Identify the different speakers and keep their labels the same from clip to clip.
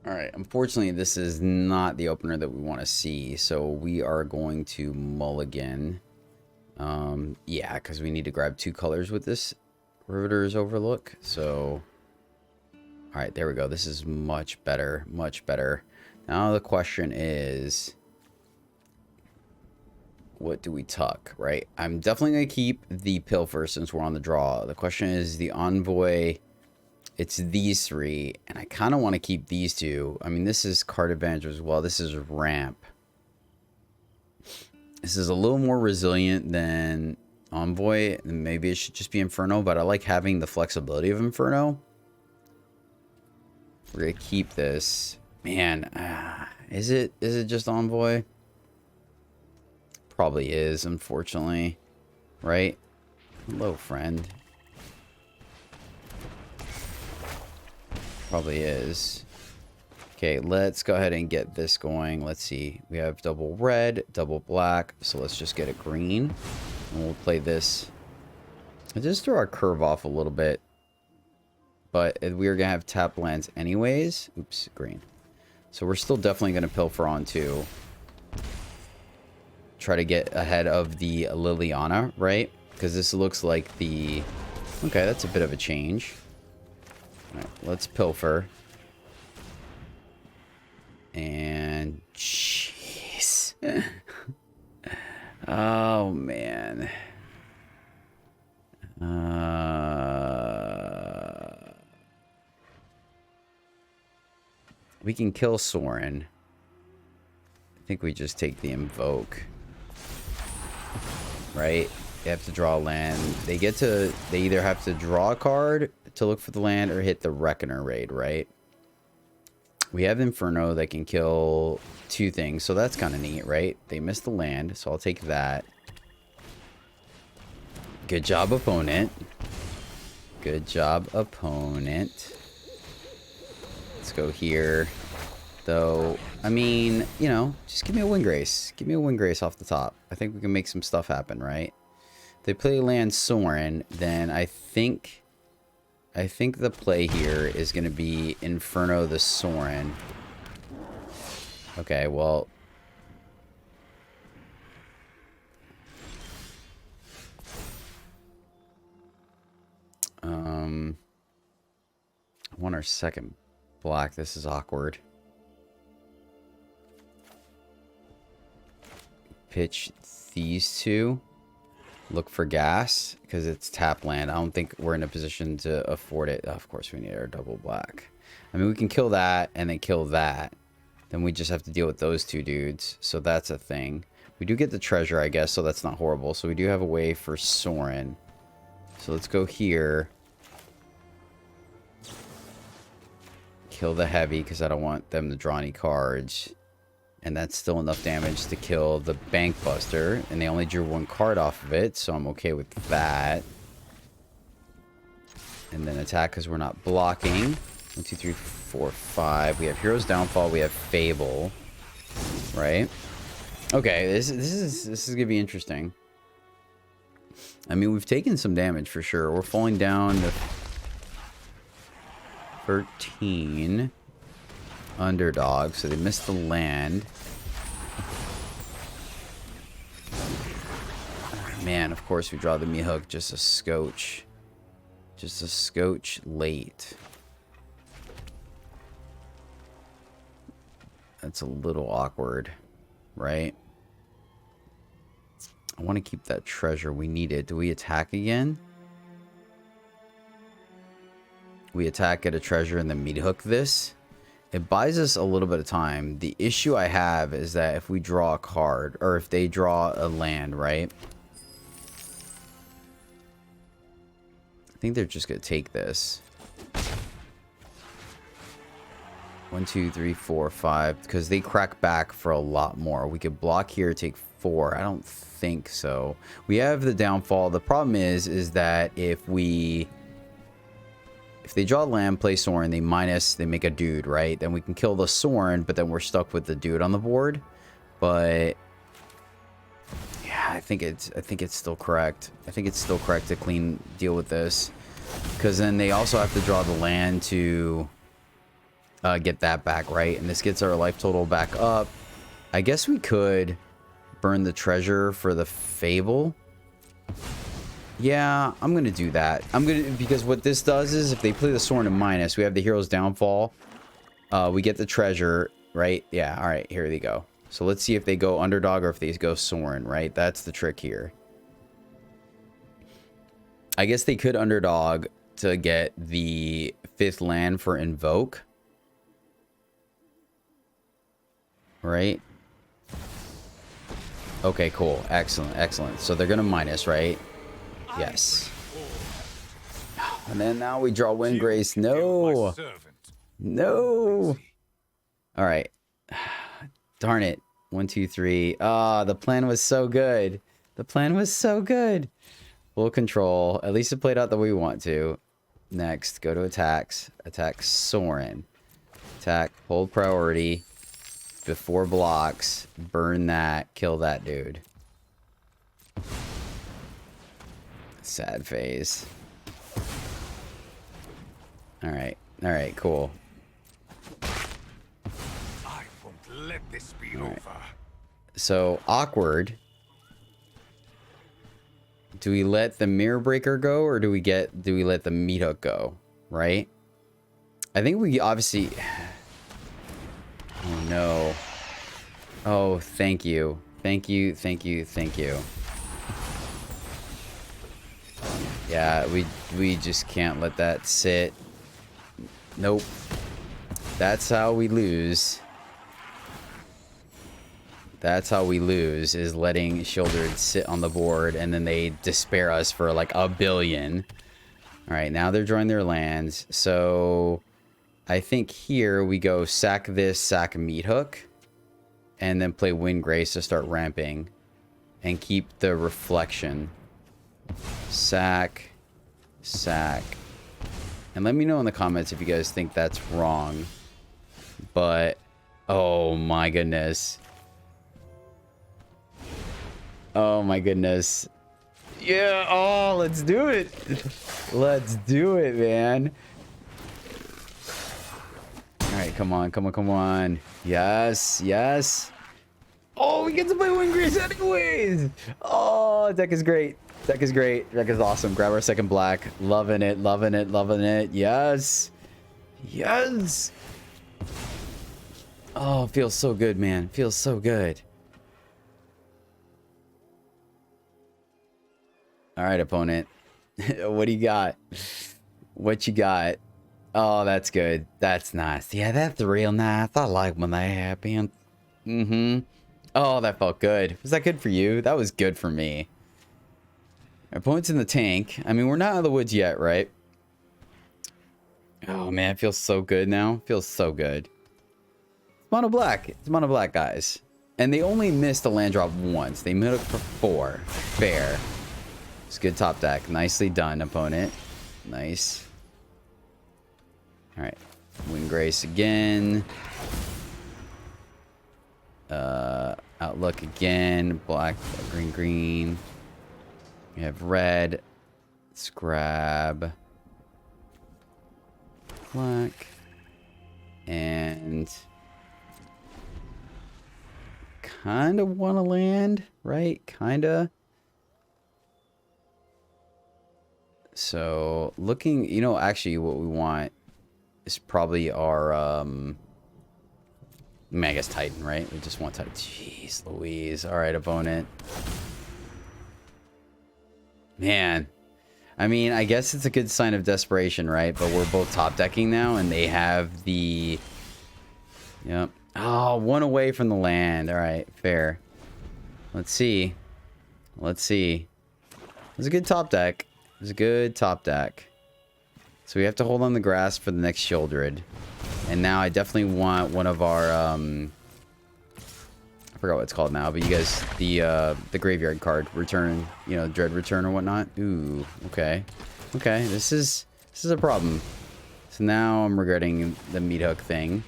Speaker 1: All right, unfortunately, this is not the opener that we want to see, so we are going to mulligan. Yeah, because we need to grab 2 colors with this Riveter's Overlook. So, all right, there we go. This is much better, much better. Now the question is, what do we tuck, right? I'm definitely going to keep the Pilfer since we're on the draw. The question is the Envoy. It's these 3, and I kind of want to keep these 2. I mean, this is card advantage as well. This is ramp. This is a little more resilient than Envoy. Maybe it should just be Inferno, but I like having the flexibility of Inferno. We're going to keep this. Man, is it just Envoy? Probably is, unfortunately. Right? Hello, friend. Probably is. Okay, let's go ahead and get this going. Let's see. We have double red, double black. So let's just get a green. And we'll play this. I just throw our curve off a little bit. But we're going to have tap lands anyways. Oops, green. So we're still definitely going to pilfer on 2. Try to get ahead of the Liliana, right? Because this looks like the... Okay, that's a bit of a change. All right, let's pilfer. And jeez. Oh man. We can kill Soren. I think we just take the invoke. Right? They have to draw a land. They either have to draw a card to look for the land or hit the Reckoner raid, right? We have Inferno that can kill 2 things, so that's kind of neat, right? They missed the land, so I'll take that. Good job, opponent. Good job, opponent. Let's go here. Though, I mean, you know, just give me a Windgrace. Give me a Windgrace off the top. I think we can make some stuff happen, right? If they play land Soren, then I think the play here is going to be Inferno the Soren. Okay, well... I want our second black. This is awkward. Pitch these 2. Look for gas, because it's tap land. I don't think we're in a position to afford it. Oh, of course, we need our double black. I mean, we can kill that and then kill that. Then we just have to deal with those 2 dudes. So that's a thing. We do get the treasure, I guess, so that's not horrible. So we do have a way for Soren. So let's go here. Kill the heavy, because I don't want them to draw any cards. And that's still enough damage to kill the Bank Buster. And they only drew 1 card off of it, so I'm okay with that. And then attack because we're not blocking. 1, 2, 3, 4, 5. We have Hero's Downfall. We have Fable. Right? Okay, this is going to be interesting. I mean, we've taken some damage for sure. We're falling down to 13. Underdog, so they missed the land. Man, of course we draw the Mihawk, just a scotch. Just a scotch late. That's a little awkward, right? I want to keep that treasure. We need it. Do we attack again? We attack, get a treasure, and then meat hook this. It buys us a little bit of time. The issue I have is that if we draw a card, or if they draw a land, right? I think they're just going to take this. 1, 2, 3, 4, 5. Because they crack back for a lot more. We could block here, take 4. I don't think so. We have the downfall. The problem is that if they draw land, play Soren, they make a dude, right? Then we can kill the Soren, but then we're stuck with the dude on the board. But yeah, I think it's still correct. I think it's still correct to deal with this. Because then they also have to draw the land to get that back, right? And this gets our life total back up. I guess we could burn the treasure for the Fable. Yeah, I'm gonna do that. Because what this does is if they play the Sorin in minus, we have the Hero's Downfall. We get the treasure, right? Yeah, all right, here they go. So let's see if they go underdog or if they go Sorin, right? That's the trick here. I guess they could underdog to get the 5th land for Invoke. Right? Okay, cool. Excellent, excellent. So they're going to minus, right? Yes. And then now we draw Windgrace. No. No. All right. Darn it. 1, 2, 3. Ah, the plan was so good. The plan was so good. Full control. At least it played out the way we want to. Next, go to attacks. Attack Sorin. Attack, hold priority. Before blocks. Burn that. Kill that dude. Sad phase. Alright. Alright, cool.
Speaker 2: I won't let this be over.
Speaker 1: So, awkward. Do we let the Mirror Breaker go, or do we let the Meat Hook go? Right? I think we obviously... Oh no. Oh, thank you. Thank you, thank you, thank you. Yeah, we just can't let that sit. Nope. That's how we lose. That's how we lose, is letting Shieldred sit on the board and then they despair us for like a billion. Alright, now they're drawing their lands. So I think here we go sack this, sack Meat Hook, and then play Windgrace to start ramping and keep the reflection. Sack, sack. And let me know in the comments if you guys think that's wrong. But, oh my goodness. Oh my goodness. Yeah, oh, let's do it. Let's do it, man. Alright, come on, come on, come on. Yes, yes. Oh, we get to play Windgrace anyways. Oh, deck is great. Deck is great. Deck is awesome. Grab our second black. Loving it, loving it, loving it. Yes. Yes. Oh, feels so good, man. Feels so good. All right, opponent. What do you got? What you got? Oh, that's good. That's nice. Yeah, that's real nice. I like when that happens. Mm-hmm. Oh, that felt good. Was that good for you? That was good for me. Our opponent's in the tank. I mean, we're not out of the woods yet, right? Oh, man. It feels so good now. It feels so good. It's mono black. It's mono black, guys. And they only missed a land drop once. They made it for 4. Fair. It's good top deck. Nicely done, opponent. Nice. Alright. Windgrace again. Outlook again. Black, green, green. We have red. Let's grab black. And kind of want to land, right? Kind of. So, looking, you know, actually what we want is probably our, I mean, I guess Titan, right? We just want Titan. Jeez Louise. All right, opponent. Man. I mean, I guess it's a good sign of desperation, right? But we're both top decking now, and they have the... Yep. Oh, 1 away from the land. All right, fair. Let's see. Let's see. It was a good top deck. It was a good top deck. So we have to hold on the grass for the next Shieldred. And now I definitely want one of our, I forgot what it's called now, but you guys, the graveyard card return, you know, Dread Return or whatnot. Ooh, okay. Okay, this is a problem. So now I'm regretting the Meat Hook thing.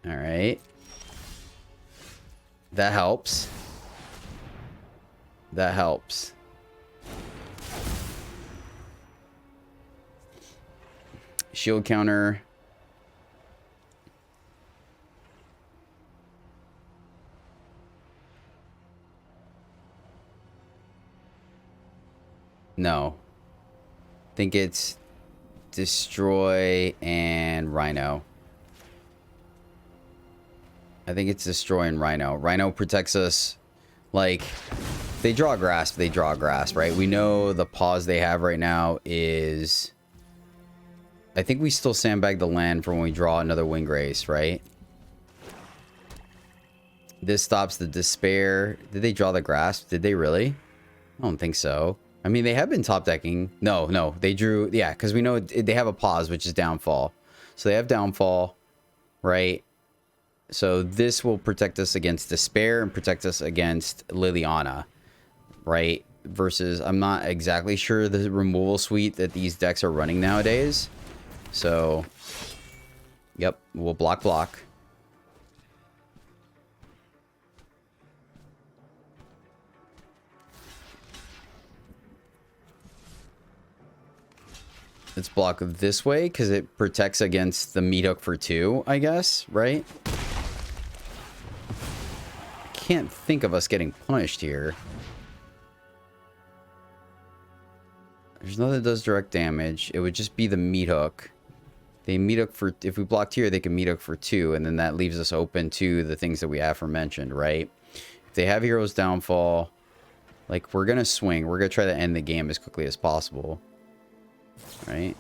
Speaker 1: Alright. That helps. That helps. Shield counter. No. I think it's destroy and Rhino. I think it's destroy and Rhino. Rhino protects us. Like, they draw grasp, they draw grasp, right? We know the pause they have right now is... I think we still sandbag the land for when we draw another Windgrace, right? This stops the despair. Did they draw the grasp? Did they really? I don't think so. I mean, they have been top decking. No, they drew... Yeah, because we know they have a pause, which is downfall. So they have downfall, right? So this will protect us against despair and protect us against Liliana, right? Versus, I'm not exactly sure the removal suite that these decks are running nowadays. So, yep, we'll block. Let's block this way because it protects against the meat hook for 2, I guess, right? Can't think of us getting punished here. There's nothing that does direct damage. It would just be the meat hook. They meat hook for... If we blocked here, they can meat hook for 2, and then that leaves us open to the things that we aforementioned, right? If they have Hero's Downfall, like, we're gonna swing. We're gonna try to end the game as quickly as possible. Right?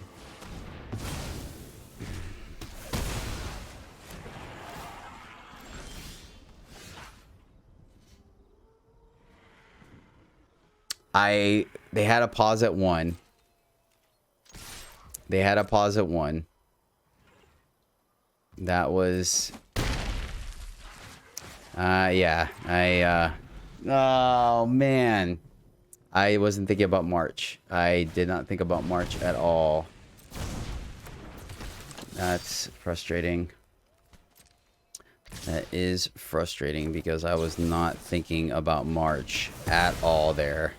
Speaker 1: They had a pause at 1. They had a pause at 1. That was... yeah. Oh, man. I wasn't thinking about March. I did not think about March at all. That's frustrating. That is frustrating because I was not thinking about March at all there.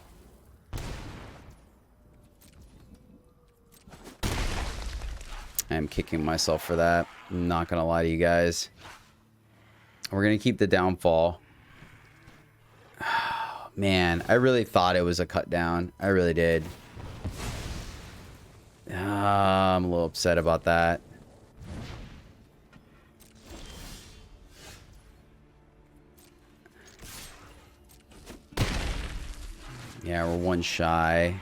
Speaker 1: I'm kicking myself for that. I'm not gonna lie to you guys. We're gonna keep the downfall. Oh, man, I really thought it was a cut down. I really did. I'm a little upset about that. Yeah, we're 1 shy.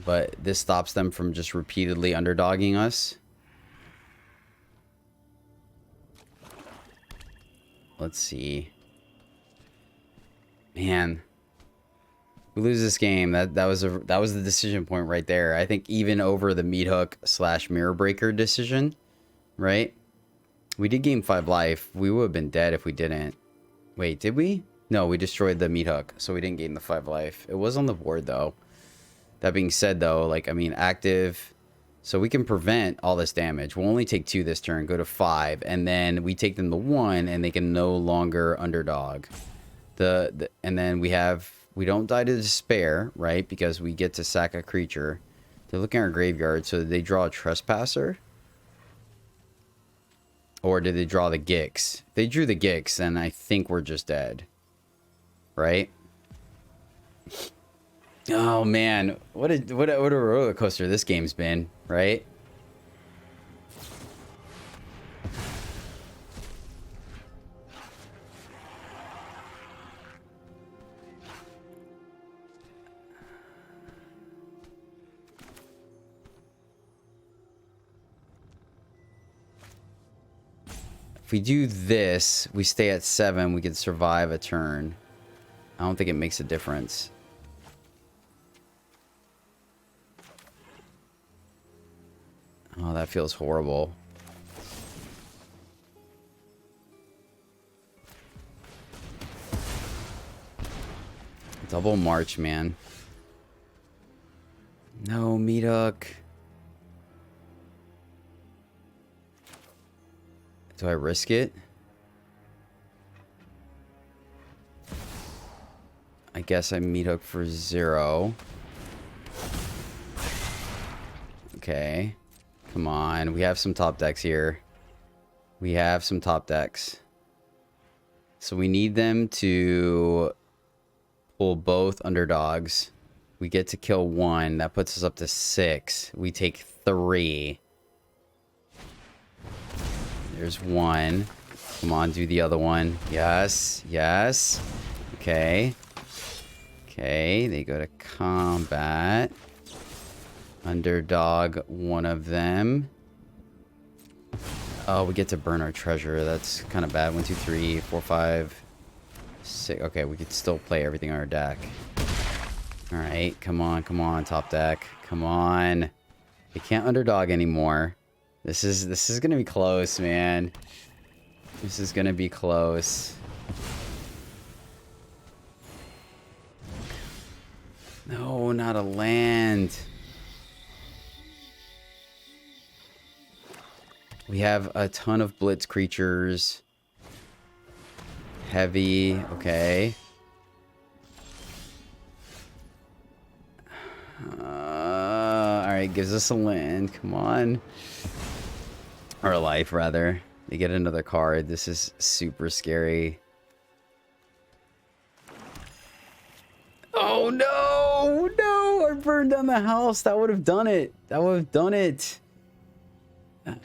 Speaker 1: But this stops them from just repeatedly underdogging us. Let's see. Man. We lose this game. That was the decision point right there. I think even over the meat hook / mirror breaker decision, right? We did gain 5 life. We would have been dead if we didn't. Wait, did we? No, we destroyed the meat hook, so we didn't gain the 5 life. It was on the board though. That being said, though, like, I mean, active, so we can prevent all this damage. We'll only take 2 this turn, go to 5, and then we take them to 1, and they can no longer underdog. And then we don't die to despair, right? Because we get to sack a creature. They're looking at our graveyard, so did they draw a trespasser? Or did they draw the Gix? If they drew the Gix, then I think we're just dead. Right? Oh man, what a roller coaster this game's been, right? If we do this, we stay at 7, we can survive a turn. I don't think it makes a difference. Oh, that feels horrible. Double March, man. No, meat hook. Do I risk it? I guess I meat hook for 0. Okay. Come on. We have some top decks here. We have some top decks. So we need them to pull both underdogs. We get to kill one. That puts us up to 6. We take 3. There's 1. Come on, do the other one. Yes. Yes. Okay. Okay. They go to combat. Underdog one of them. Oh, we get to burn our treasure. That's kind of bad. 1, 2, 3, 4, 5, 6. Okay, we could still play everything on our deck. All right, come on, top deck. Come on. They can't underdog anymore. This is gonna be close, man. This is gonna be close. No, not a land. We have a ton of blitz creatures. Heavy, okay. Alright, gives us a land. Come on. Or a life, rather. They get another card. This is super scary. Oh, no! No! I burned down the house. That would have done it. That would have done it.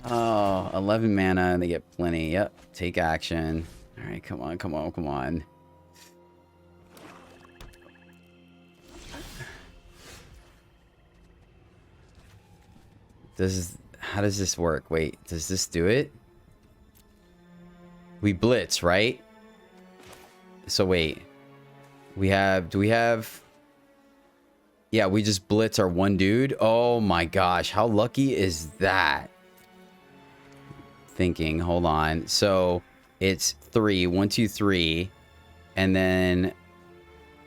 Speaker 1: Oh, 11 mana and they get plenty. Yep, take action. All right, come on, come on, come on. How does this work? Wait, does this do it? We blitz, right? So wait. Do we have... Yeah, we just blitz our one dude. Oh my gosh, how lucky is that? Thinking, hold on. So it's 3, 1, 2, 3, and then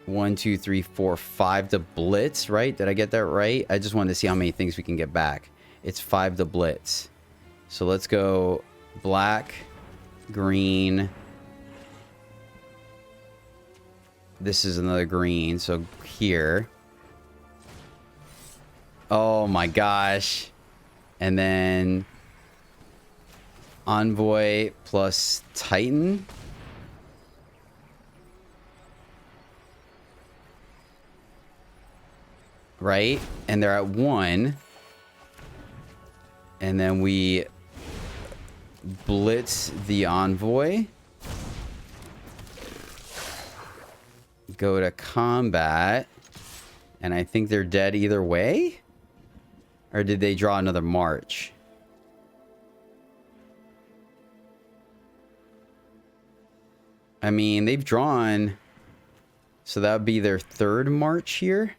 Speaker 1: 1, 2, 3, 4, 5 to blitz, right? Did I get that right? I just wanted to see how many things we can get back. It's 5 to blitz. So let's go black, green. This is another green. So here. Oh my gosh. And then Envoy plus Titan. Right? And they're at 1. And then we blitz the Envoy. Go to combat. And I think they're dead either way. Or did they draw another march? I mean, they've drawn, so that would be their 3rd march here.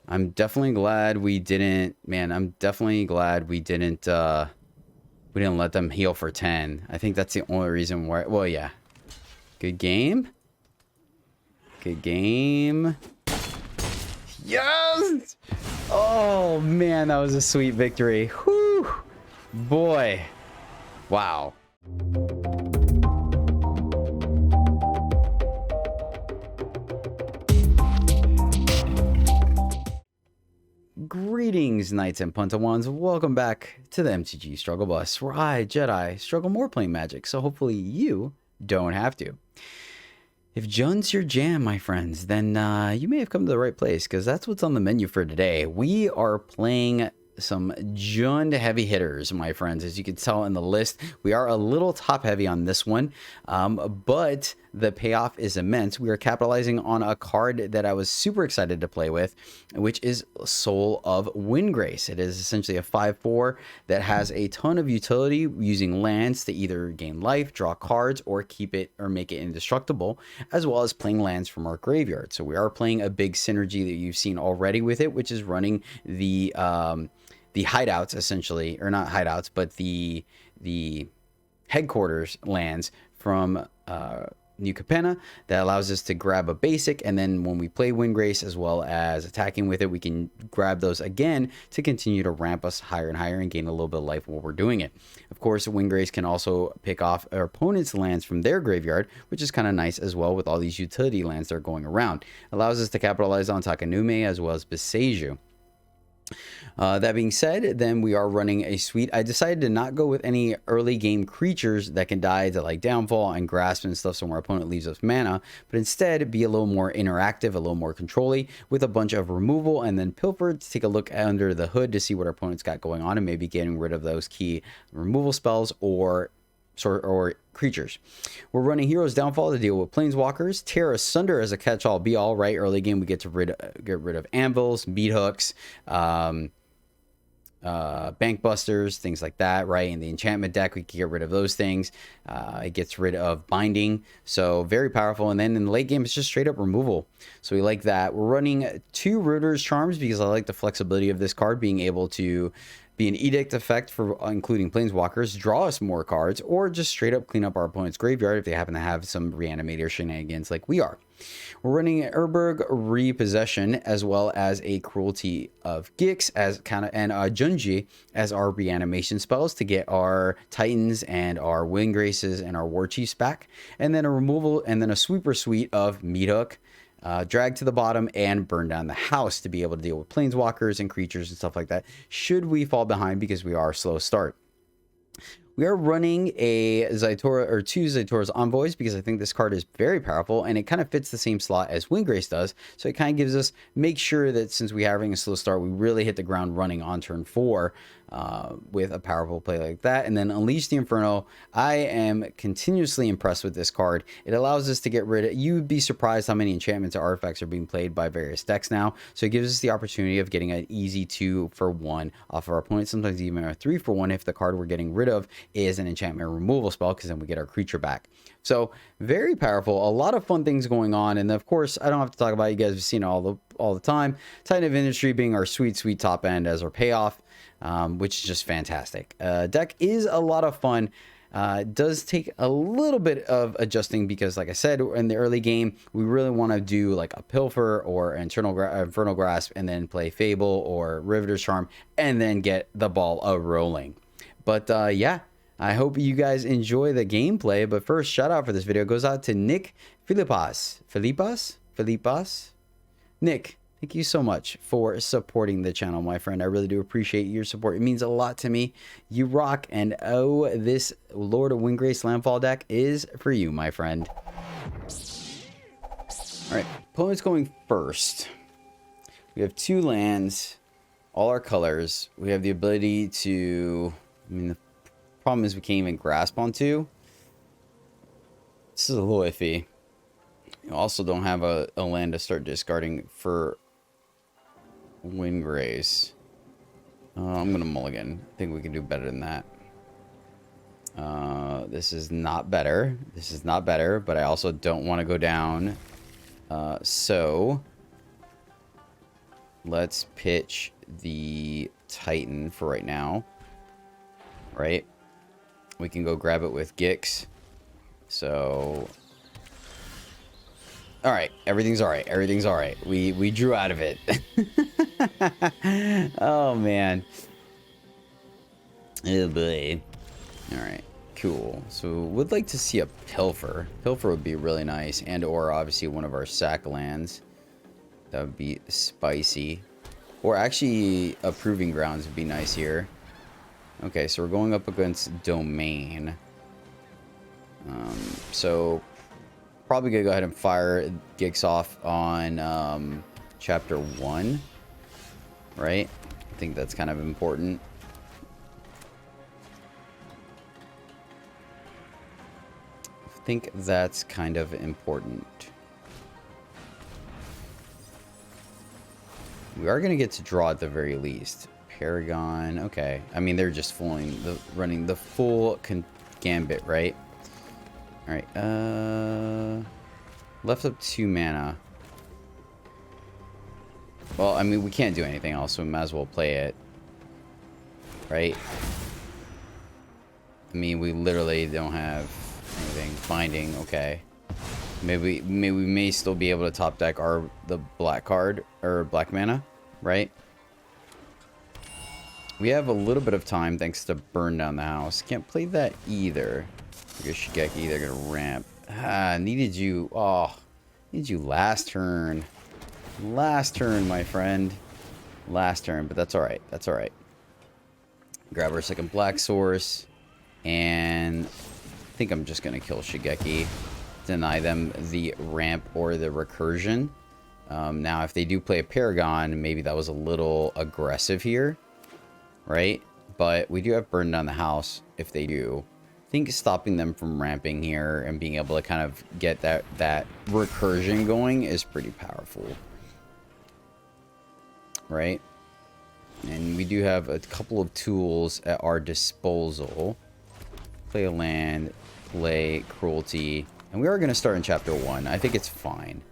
Speaker 1: I'm definitely glad we didn't, man, I'm definitely glad we didn't let them heal for 10. I think that's the only reason why, well, yeah. Good game. Good game. Yes! Oh, man, that was a sweet victory. Whew! Boy. Wow. Greetings, Knights and Puntawans. Welcome back to the MTG Struggle Bus, where I, Jedi, struggle more playing Magic, so hopefully you don't have to. If Jund's your jam, my friends, then you may have come to the right place, because that's what's on the menu for today. We are playing some Jund heavy hitters, my friends. As you can tell in the list, we are a little top heavy on this one, but the payoff is immense. We are capitalizing on a card that I was super excited to play with, which is Soul of Windgrace. It is essentially a 5/4 that has a ton of utility using lands to either gain life, draw cards, or keep it or make it indestructible, as well as playing lands from our graveyard. So we are playing a big synergy that you've seen already with it, which is running the hideouts, essentially, or not hideouts, but the headquarters lands from New Capenna that allows us to grab a basic, and then when we play Windgrace as well as attacking with it, we can grab those again to continue to ramp us higher and higher and gain a little bit of life while we're doing it. Of course, Windgrace can also pick off our opponent's lands from their graveyard, which is kind of nice as well with all these utility lands that are going around. Allows us to capitalize on Takanume as well as Beseiju. That being said, then we are running a suite. I decided to not go with any early game creatures that can die to like Downfall and Grasp and stuff, so our opponent leaves us mana, but instead be a little more interactive, a little more controlly, with a bunch of removal and then Pilfer to take a look under the hood to see what our opponent's got going on and maybe getting rid of those key removal spells or creatures. We're running Heroes Downfall to deal with Planeswalkers. Tear Asunder as a catch-all be-all, right? Early game we get rid of anvils, meat hooks, bank busters, things like that, right? In the enchantment deck, we can get rid of those things. It gets rid of binding, so very powerful. And then in the late game, it's just straight up removal, so we like that. We're running 2 Rooter's Charms because I like the flexibility of this card, being able to be an edict effect for including Planeswalkers, draw us more cards, or just straight up clean up our opponent's graveyard if they happen to have some reanimator shenanigans like we are. We're running Urberg Repossession as well as a Cruelty of Gix as and Junji as our reanimation spells to get our Titans and our Windgraces and our War Chiefs back, and then a removal and then a sweeper suite of Meat Hook, drag to the bottom, and burn down the house to be able to deal with Planeswalkers and creatures and stuff like that should we fall behind because we are a slow start. We are running a Zaitora or 2 Zaitora's Envoys because I think this card is very powerful and it kind of fits the same slot as Windgrace does. So it kind of gives us, make sure that since we're having a slow start, we really hit the ground running on turn 4 with a powerful play like that. And then Unleash the Inferno. I am continuously impressed with this card. It allows us to get rid of, you'd be surprised how many enchantments or artifacts are being played by various decks now. So it gives us the opportunity of getting an easy 2-for-1 off of our opponent, sometimes even a 3-for-1 if the card we're getting rid of is an enchantment removal spell, because then we get our creature back. So very powerful, a lot of fun things going on. And of course, I don't have to talk about it. You guys have seen it all the time. Titan of Industry being our sweet top end as our payoff, which is just fantastic. Deck is a lot of fun. It does take a little bit of adjusting because, like I said, in the early game, we really want to do like a Pilfer or Infernal Grasp and then play Fable or Riveter's Charm and then get the ball rolling. But yeah, I hope you guys enjoy the gameplay. But first, shout out for this video goes out to Nick Filipas. Nick, thank you so much for supporting the channel, my friend. I really do appreciate your support. It means a lot to me. You rock. And oh, this Lord of Windgrace Landfall deck is for you, my friend. All right, opponent's going first. We have 2 lands, all our colors. We have the ability to, I mean, the problem is we can't even grasp on 2. This is a little iffy. You also don't have a land to start discarding for Windgrace. I'm going to mulligan. I think we can do better than that. This is not better. This is not better, but I also don't want to go down. So let's pitch the Titan for right now. Right? We can go grab it with Gix. So all right, everything's all right. Everything's all right. We drew out of it. Oh man. Oh boy. All right, cool. So would like to see a Pilfer. Pilfer would be really nice, and or obviously one of our sack lands. That would be spicy. Or actually, a Proving Grounds would be nice here. Okay, so we're going up against Domain. So probably gonna go ahead and fire Gix off on chapter 1, right? I think that's kind of important. I think that's kind of important. We are gonna get to draw at the very least. Paragon, okay. I mean, they're just running the full gambit, right? All right, left up 2 mana. Well, I mean, we can't do anything else, so we might as well play it, right? I mean, we literally don't have anything. Binding, okay. Maybe we may still be able to top deck the black card or black mana, right? We have a little bit of time thanks to burn down the house. Can't play that either. I guess Shigeki, they're gonna ramp. Needed you. Oh, needed you last turn. Last turn, my friend. last turn, but that's alright. That's alright. Grab our second black source. And I think I'm just going to kill Shigeki. Deny them the ramp or the recursion. Now, if they do play a Paragon, maybe that was a little aggressive here. Right? But we do have Burn Down the House if they do. I think stopping them from ramping here and being able to kind of get that recursion going is pretty powerful. Right? And we do have a couple of tools at our disposal. Play a land, play Cruelty. And we are going to start in Chapter 1. I think it's fine.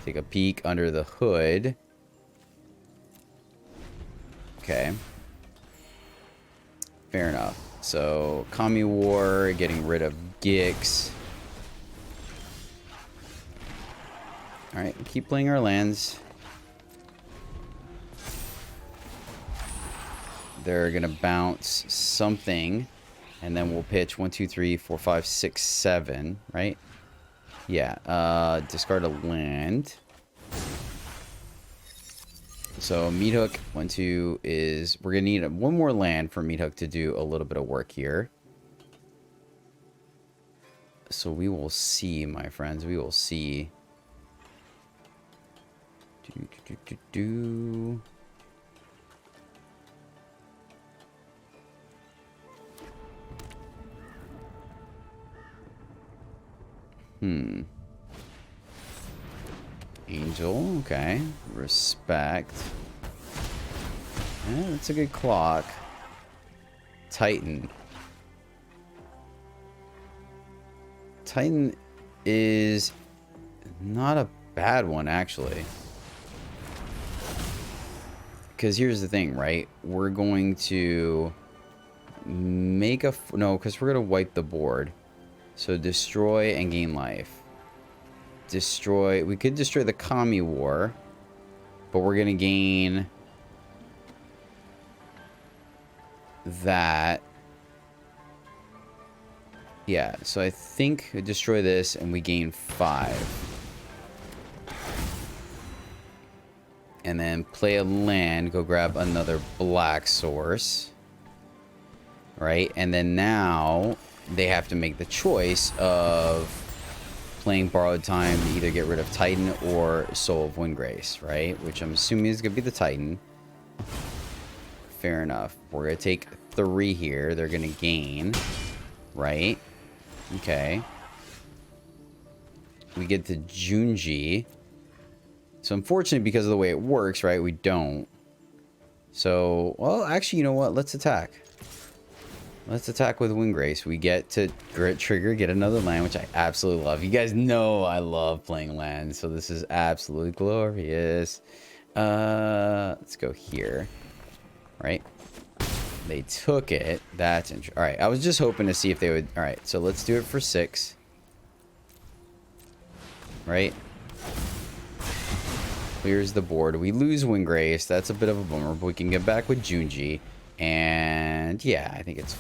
Speaker 1: Take a peek under the hood. Okay. Fair enough. So, Kami War, getting rid of Gix. Alright, keep playing our lands. They're going to bounce something. And then we'll pitch 1, 2, 3, 4, 5, 6, 7, right? Yeah, discard a land. So Meat Hook 1, 2 is we're gonna need one more land for Meat Hook to do a little bit of work here. So we will see, my friends. We will see. Angel, okay. Respect. Yeah, that's a good clock. Titan. Titan is not a bad one, actually. Because here's the thing, right? We're going to make a... No, because we're going to wipe the board. So destroy and gain life. Destroy. We could destroy the Kami War, but we're gonna gain that. Yeah, so I think we destroy this and we gain 5. And then play a land, go grab another black source. Right? And then now they have to make the choice of playing Borrowed Time to either get rid of Titan or Soul of Windgrace, right? Which I'm assuming is going to be the Titan. Fair enough. We're going to take 3 here. They're going to gain, right? Okay. We get to Junji. So unfortunately, because of the way it works, right, we don't. So, well, actually, you know what? Let's attack. Let's attack with Windgrace. We get to Grit Trigger, get another land, which I absolutely love. You guys know I love playing lands, so this is absolutely glorious. Let's go here. Right? They took it. That's interesting. Alright, I was just hoping to see if they would... Alright, so let's do it for 6. Right? Clears the board. We lose Windgrace. That's a bit of a bummer, but we can get back with Junji. And yeah, I think it's...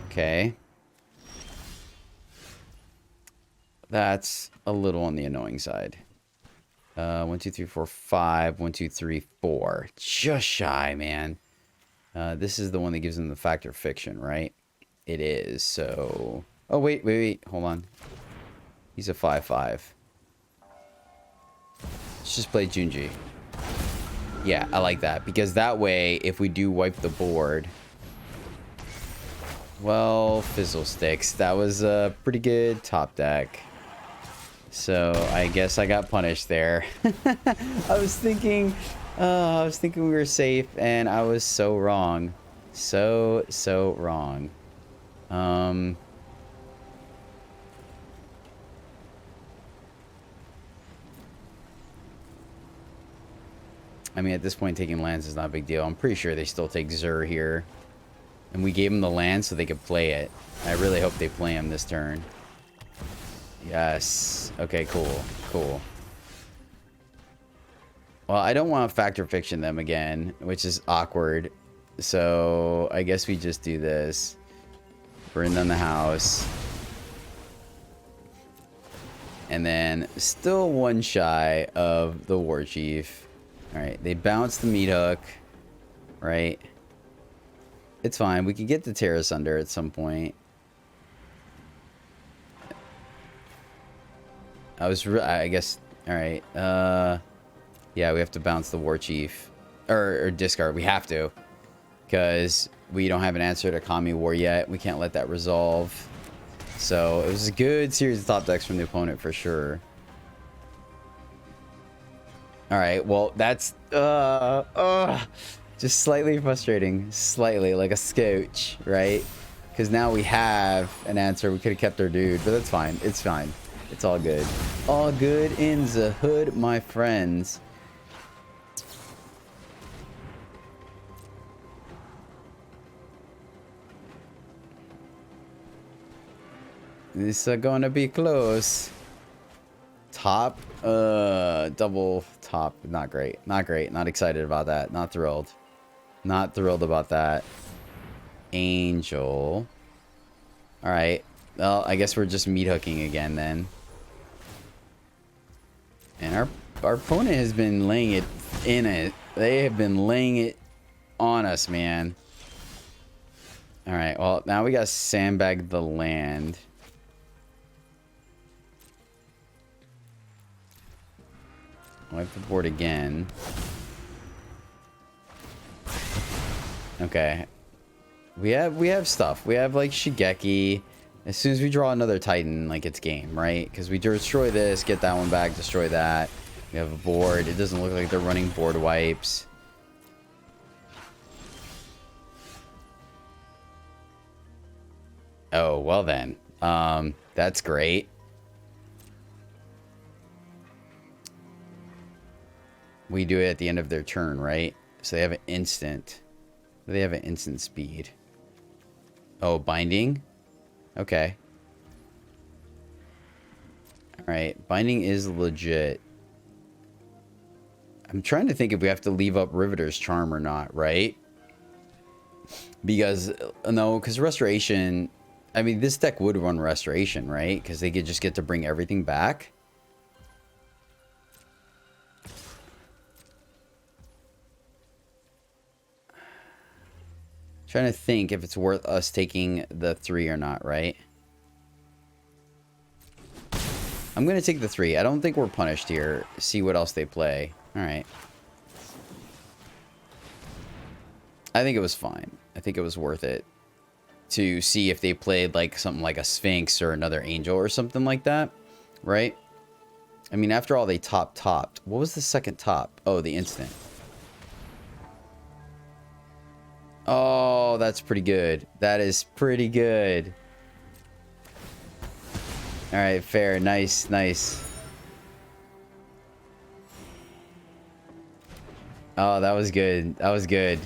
Speaker 1: Okay. That's a little on the annoying side. 1, 2, 3, 4, 5. 1, 2, 3, 4. Just shy, man. This is the one that gives them the factor fiction, right? It is, so... Oh, wait. Hold on. He's a 5/5. Let's just play Junji. Yeah, I like that. Because that way, if we do wipe the board... Well, Fizzle Sticks. That was a pretty good top deck. So, I guess I got punished there. I was thinking we were safe, and I was so wrong. So wrong. I mean, at this point, taking lands is not a big deal. I'm pretty sure they still take Zur here. And we gave them the land so they could play it. I really hope they play him this turn. Yes. Okay, cool. Cool. Well, I don't want to factor fiction them again, which is awkward. So, I guess we just do this. Burn down the house. And then, still one shy of the War Chief. Alright, they bounced the meat hook. Right? It's fine. We can get the terrace under at some point. I guess... Alright. Yeah, we have to bounce the war chief. Or discard. We have to. Because we don't have an answer to Kami War yet. We can't let that resolve. So, it was a good series of top decks from the opponent for sure. Alright, well, that's... just slightly frustrating. Slightly, like a scotch, right? Because now we have an answer. We could have kept our dude, but that's fine. It's fine. It's all good. All good in the hood, my friends. This is gonna be close. Top, double top. Not great. Not great. Not excited about that. Not thrilled. Not thrilled about that. Angel. Alright. Well, I guess we're just meat hooking again then. And our opponent has been laying it in it. They have been laying it on us, man. Alright, well, now we got sandbag the land. Wipe the board again. Okay. We have stuff. We have like Shigeki. As soon as we draw another Titan, like it's game, right? Because we destroy this, get that one back, destroy that. We have a board. It doesn't look like they're running board wipes. Oh, well then. That's great. We do it at the end of their turn, right? So they have an instant. They have an instant speed. Oh, binding? Okay. Alright, binding is legit. I'm trying to think if we have to leave up Riveter's Charm or not, right? Because, no, because Restoration... I mean, this deck would run Restoration, right? Because they could just get to bring everything back. Trying to think if it's worth us taking the 3 or not, right? I'm going to take the 3. I don't think we're punished here. See what else they play. Alright. I think it was fine. I think it was worth it. To see if they played like something like a Sphinx or another Angel or something like that. Right? I mean, after all, they topped. What was the second top? Oh, the instant. Oh, that's pretty good. That is pretty good. Alright, fair. Nice, nice. Oh, that was good. That was good.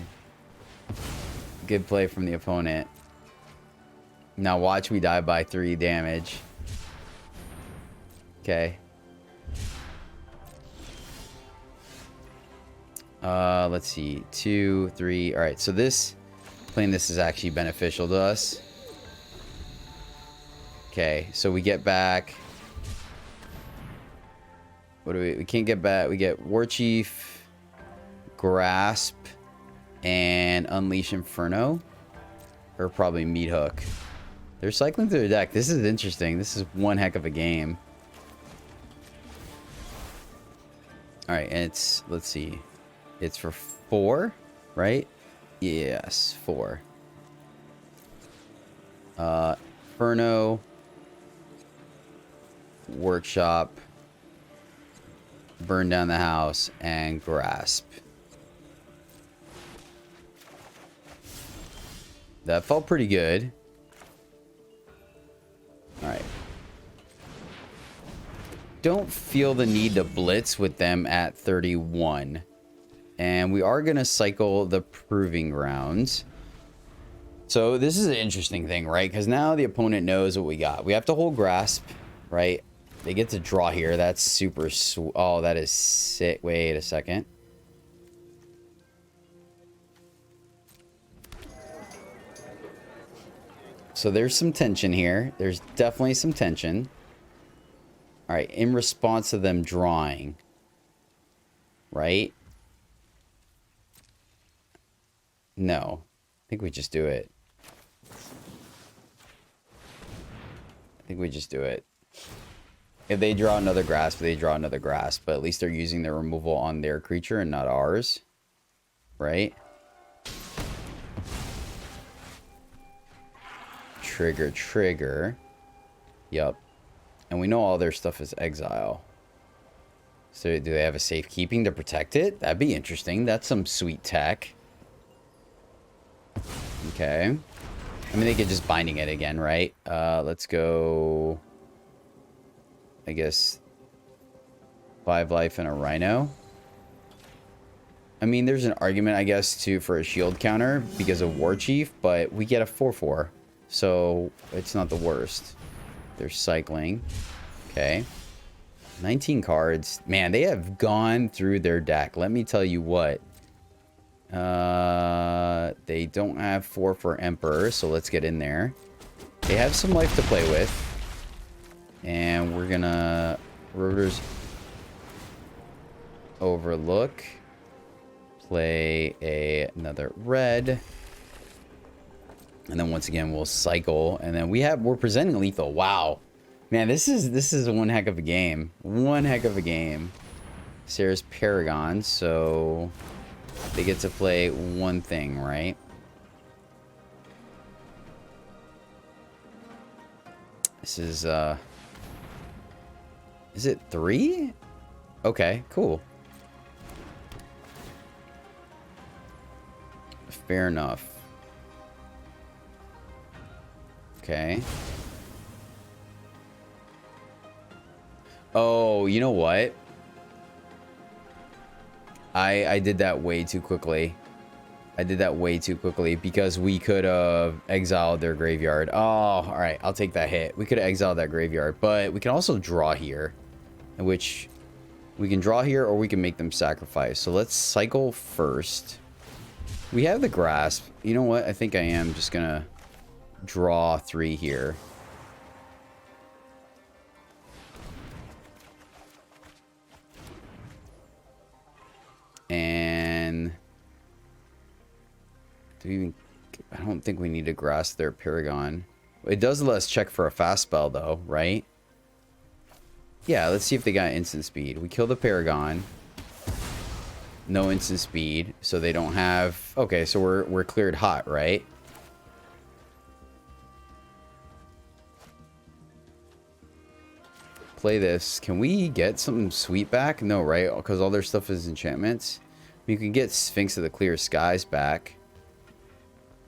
Speaker 1: Good play from the opponent. Now watch me die by 3 damage. Okay. Let's see. 2, 3. Alright, so playing this is actually beneficial to us. Okay, so we get back. What do we can't get back. We get War Chief, Grasp, and Unleash Inferno. Or probably Meat Hook. They're cycling through the deck. This is interesting. This is one heck of a game. Alright, and it's, let's see. It's for 4, right? Yes, 4. Inferno. Workshop. Burn down the house. And Grasp. That felt pretty good. Alright. Don't feel the need to blitz with them at 31. And we are going to cycle the Proving Grounds. So this is an interesting thing, right? Because now the opponent knows what we got. We have to hold Grasp, right? They get to draw here. That's super... Oh, that is sick. Wait a second. So there's some tension here. There's definitely some tension. All right, in response to them drawing, right? No. I think we just do it. I think we just do it. If they draw another grasp, they draw another grasp. But at least they're using their removal on their creature and not ours. Right? Trigger, trigger. Yup. And we know all their stuff is exile. So do they have a safekeeping to protect it? That'd be interesting. That's some sweet tech. Okay. I mean, they could just binding it again, right? Let's go... I guess... 5 life and a rhino. I mean, there's an argument, I guess, for a shield counter because of War Chief, but we get a 4/4. So, it's not the worst. They're cycling. Okay. 19 cards. Man, they have gone through their deck. Let me tell you what. They don't have 4 for Emperor, so let's get in there. They have some life to play with. And we're gonna... Rotor's Overlook. Play another red. And then once again, we'll cycle. And then we're presenting lethal. Wow. Man, this is one heck of a game. One heck of a game. Sarah's Paragon, so they get to play one thing, right? This is it 3? Okay, cool. Fair enough. Okay. Oh, you know what? I did that way too quickly. I did that way too quickly because we could have exiled their graveyard. Oh, all right. I'll take that hit. We could have exiled that graveyard, but we can also draw here, in which we can draw here or we can make them sacrifice. So let's cycle first. We have the grasp. You know what? I think I am just going to draw 3 here. And I don't think we need to grasp their Paragon. It does let us check for a fast spell though, right? Yeah, let's see if they got instant speed. We kill the Paragon. No instant speed, so they don't have... Okay, so we're cleared hot, right? Play this. Can we get something sweet back? No, right? Because all their stuff is enchantments. You can get Sphinx of the Clear Skies back.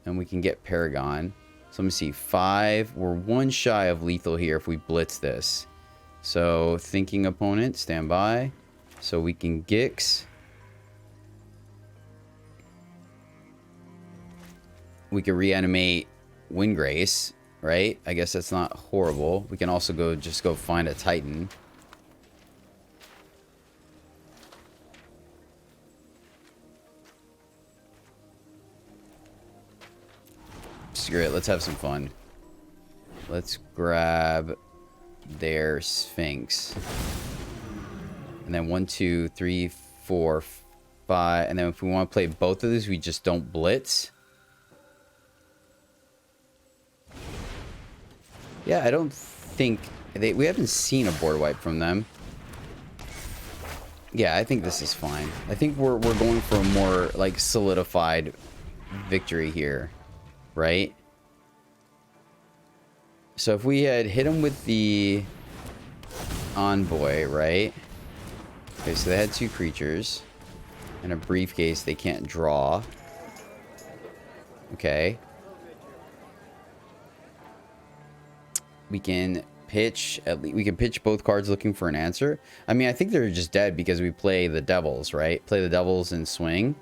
Speaker 1: And we can get Paragon. So let me see. 5. We're 1 shy of lethal here if we blitz this. So, thinking opponent, stand by. So we can Gix. We can reanimate Windgrace, right? I guess that's not horrible. We can also go find a Titan. Screw it, let's have some fun. Let's grab their Sphinx. And then 1, 2, 3, 4, 5. And then if we want to play both of these, we just don't blitz. Yeah, I don't think... we haven't seen a board wipe from them. Yeah, I think this is fine. I think we're going for a more, like, solidified victory here. Right? So if we had hit them with the Envoy, right? Okay, so they had 2 creatures. And a briefcase they can't draw. Okay. We can pitch we can pitch both cards looking for an answer. I mean, I think they're just dead because we play the Devils, right? Play the Devils and swing.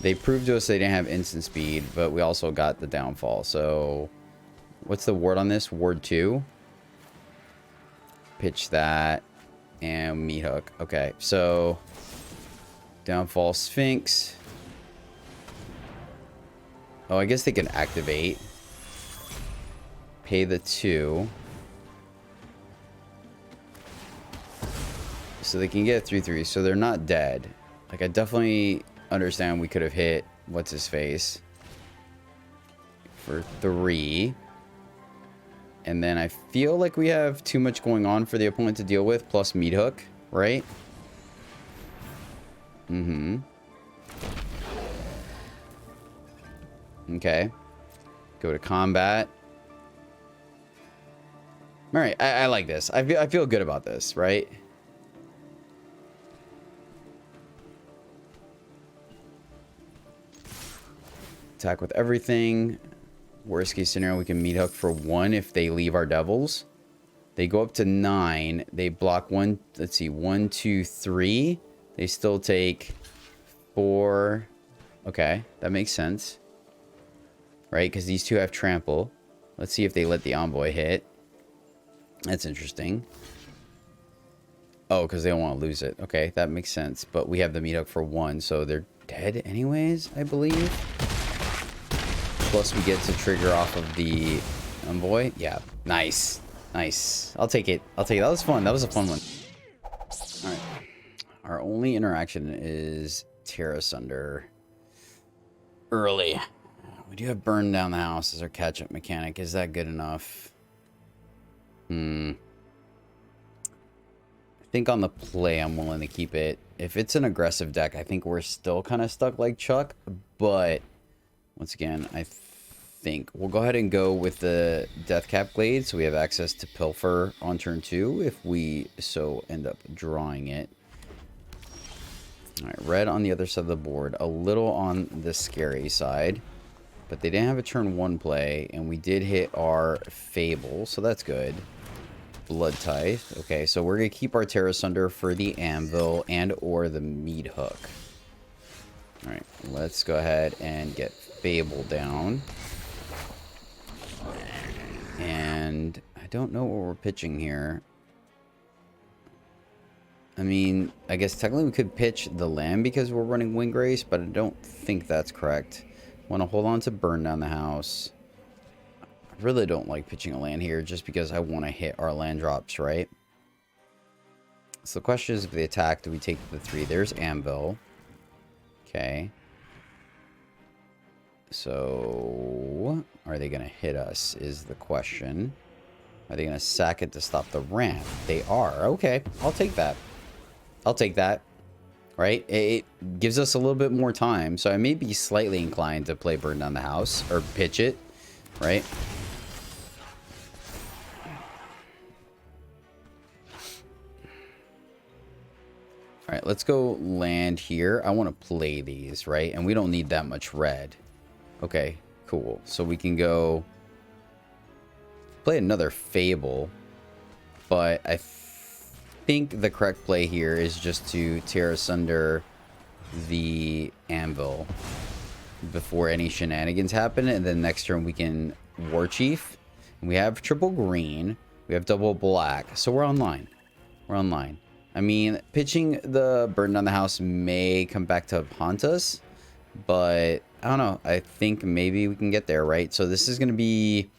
Speaker 1: They proved to us they didn't have instant speed, but we also got the downfall. So, what's the ward on this? Ward 2. Pitch that. And meat hook. Okay, so... Downfall Sphinx. Oh, I guess they can activate. Pay the 2. So they can get 3/3. So they're not dead. Like, I definitely understand we could have hit what's his face for 3. And then I feel like we have too much going on for the opponent to deal with, plus meat hook, right? Mm-hmm. Okay. Go to combat. All right, I like this. I feel good about this, right? Attack with everything. Worst case scenario, we can meat hook for 1 if they leave our devils. They go up to 9. They block 1. Let's see, 1, 2, 3. They still take 4. Okay, that makes sense. Right, because these two have trample. Let's see if they let the envoy hit. That's interesting. Oh, because they don't want to lose it. Okay, that makes sense. But we have the meat hook for 1, so they're dead anyways, I believe. Plus we get to trigger off of the envoy. Yeah, nice. Nice. I'll take it. I'll take it. That was fun. That was a fun one. All right. Our only interaction is Tear Asunder. Early. We do have Burn Down the House as our catch-up mechanic. Is that good enough? I think on the play, I'm willing to keep it. If it's an aggressive deck, I think we're still kind of stuck like Chuck. But once again, I think we'll go ahead and go with the Deathcap Glade, so we have access to Pilfer on turn 2 if we so end up drawing it. All right, red on the other side of the board, a little on the scary side, but they didn't have a turn 1 play, and we did hit our Fable, so that's good. Blood Tithe. Okay, so we're gonna keep our Tear Asunder for the Anvil and or the Meat Hook. All right, let's go ahead and get Fable down. And I don't know what we're pitching here. I mean, I guess technically we could pitch the land because we're running Windgrace, but I don't think that's correct. Want to hold on to Burn Down the House. I really don't like pitching a land here just because I want to hit our land drops, right? So the question is, if they attack, do we take the 3? There's Anvil. Okay. So, are they going to hit us is the question. Are they going to sack it to stop the ramp? They are. Okay, I'll take that. I'll take that. Right? It gives us a little bit more time. So I may be slightly inclined to play Burn Down the House or pitch it. Right? All right, let's go land here. I want to play these, right? And we don't need that much red. Okay, cool. So we can go play another Fable. But I think the correct play here is just to tear asunder the Anvil before any shenanigans happen. And then next turn we can War Chief. And we have triple green. We have double black. So we're online. We're online. I mean, pitching the Burn Down the House may come back to haunt us, but I don't know. I think maybe we can get there, right? So this is going to be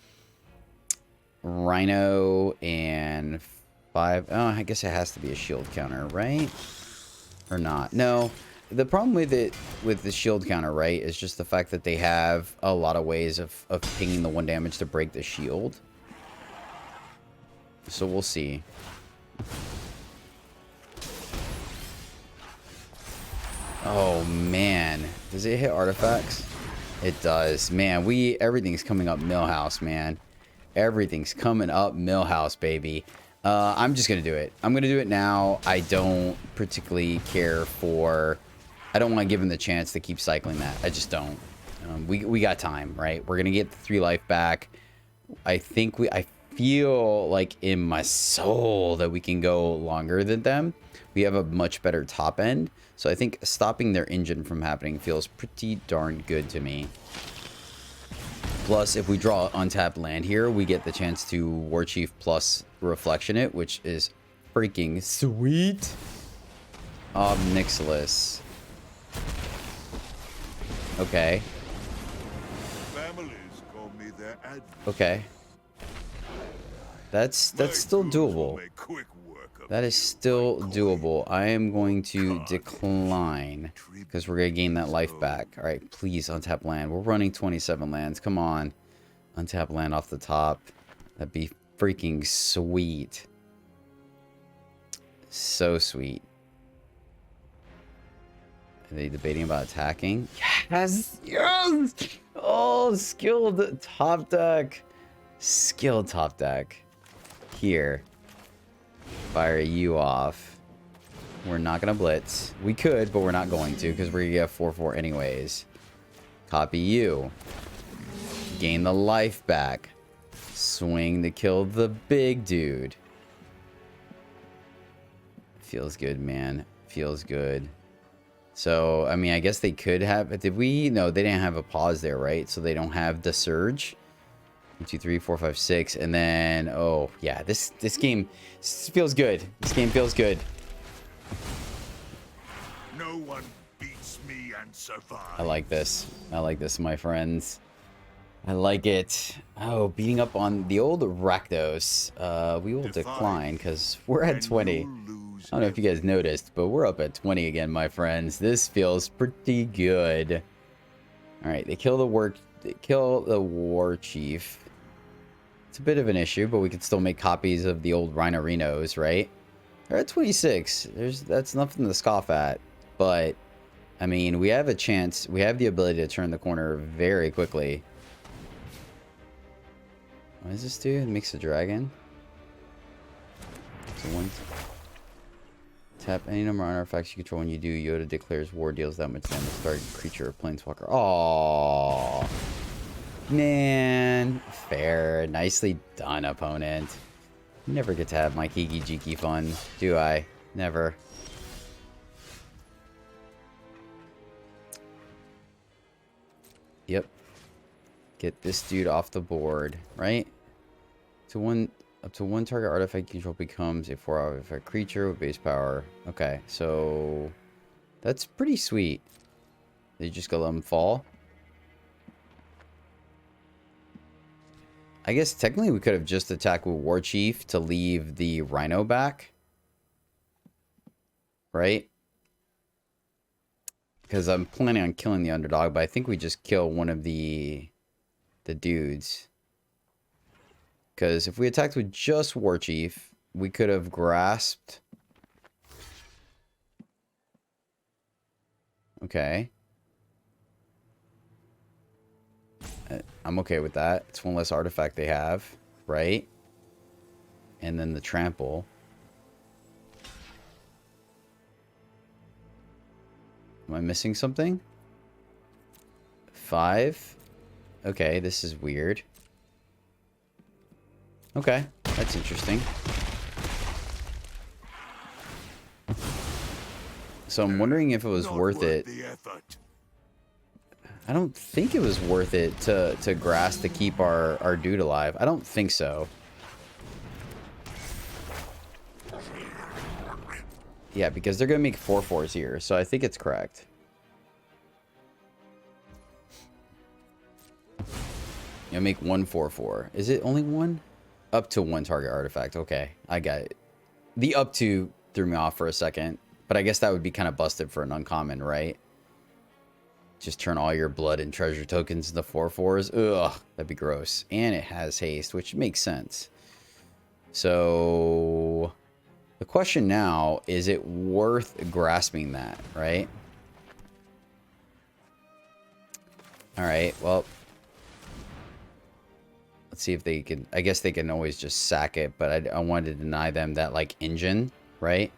Speaker 1: Rhino and 5. Oh, I guess it has to be a shield counter, right? Or not? No. The problem with it, with the shield counter, right, is just the fact that they have a lot of ways of pinging the 1 damage to break the shield. So we'll see. Oh man, does it hit artifacts? It does. Man, everything's coming up Millhouse, man. Everything's coming up Millhouse, baby. I'm just gonna do it. I'm gonna do it now. I don't particularly care for. I don't want to give him the chance to keep cycling that. I just don't. We got time, right? We're gonna get the 3 life back. I feel like in my soul that we can go longer than them. We have a much better top end. So I think stopping their engine from happening feels pretty darn good to me. Plus, if we draw untapped land here, we get the chance to War Chief plus Reflection it, which is freaking sweet. Nixilis. Okay.
Speaker 2: Families call me their advocate.
Speaker 1: Okay. That's still doable. That is still doable. I am going to decline because we're going to gain that life back. All right, please untap land. We're running 27 lands. Come on. Untap land off the top. That'd be freaking sweet. So sweet. Are they debating about attacking? Yes! Yes! Oh, skilled top deck. Skilled top deck. Here. Fire you off. We're not going to blitz. We could, but we're not going to because we're going to get 4/4 anyways. Copy you. Gain the life back. Swing to kill the big dude. Feels good, man. Feels good. So, I mean, I guess they could have... Did we... No, they didn't have a pause there, right? So they don't have the surge. 1, 2, 3, 4, 5, 6. And then... Oh, yeah. This game feels good. This game feels good.
Speaker 2: No one beats me and survives.
Speaker 1: I like this. I like this, my friends. I like it. Oh, beating up on the old Rakdos. We will decline because we're at 20. I don't know if you guys noticed, but we're up at 20 again, my friends. This feels pretty good. All right, they kill the war chief. It's a bit of an issue, but we can still make copies of the old Rhino-Rhinos, right? They're at 26. That's nothing to scoff at. But, I mean, we have a chance. We have the ability to turn the corner very quickly. What does this do? It makes a dragon. So one... Tap any number of artifacts you control. When you do, Yoda declares war, deals that much damage to target creature or planeswalker. Aww. Man. Fair. Nicely done, opponent. Never get to have my Kiki Jiki fun, do I? Never. Yep. Get this dude off the board, right? Up to one target artifact you control becomes a 4 artifact creature with base power. Okay, so that's pretty sweet. They just gonna let them fall. I guess technically we could have just attacked with War Chief to leave the Rhino back. Right? Because I'm planning on killing the underdog, but I think we just kill one of the dudes. Because if we attacked with just War Chief, we could have grasped. Okay. I'm okay with that. It's one less artifact they have, right? And then the trample. Am I missing something? 5. Okay, this is weird. Okay, that's interesting. So I'm wondering if it was worth it. I don't think it was worth it to grass to keep our dude alive. I don't think so. Yeah, because they're going to make 4/4s here, so I think it's correct. You'll make 1 4/4. Is it only one? Up to 1 target artifact. Okay, I got it. The up to threw me off for a second, but I guess that would be kind of busted for an uncommon, right? Just turn all your blood and treasure tokens into 4/4s. Ugh, that'd be gross. And it has haste, which makes sense. So the question now, is it worth grasping that, right? All right, well, let's see if they can. I guess they can always just sack it, but I wanted to deny them that, like, engine, right?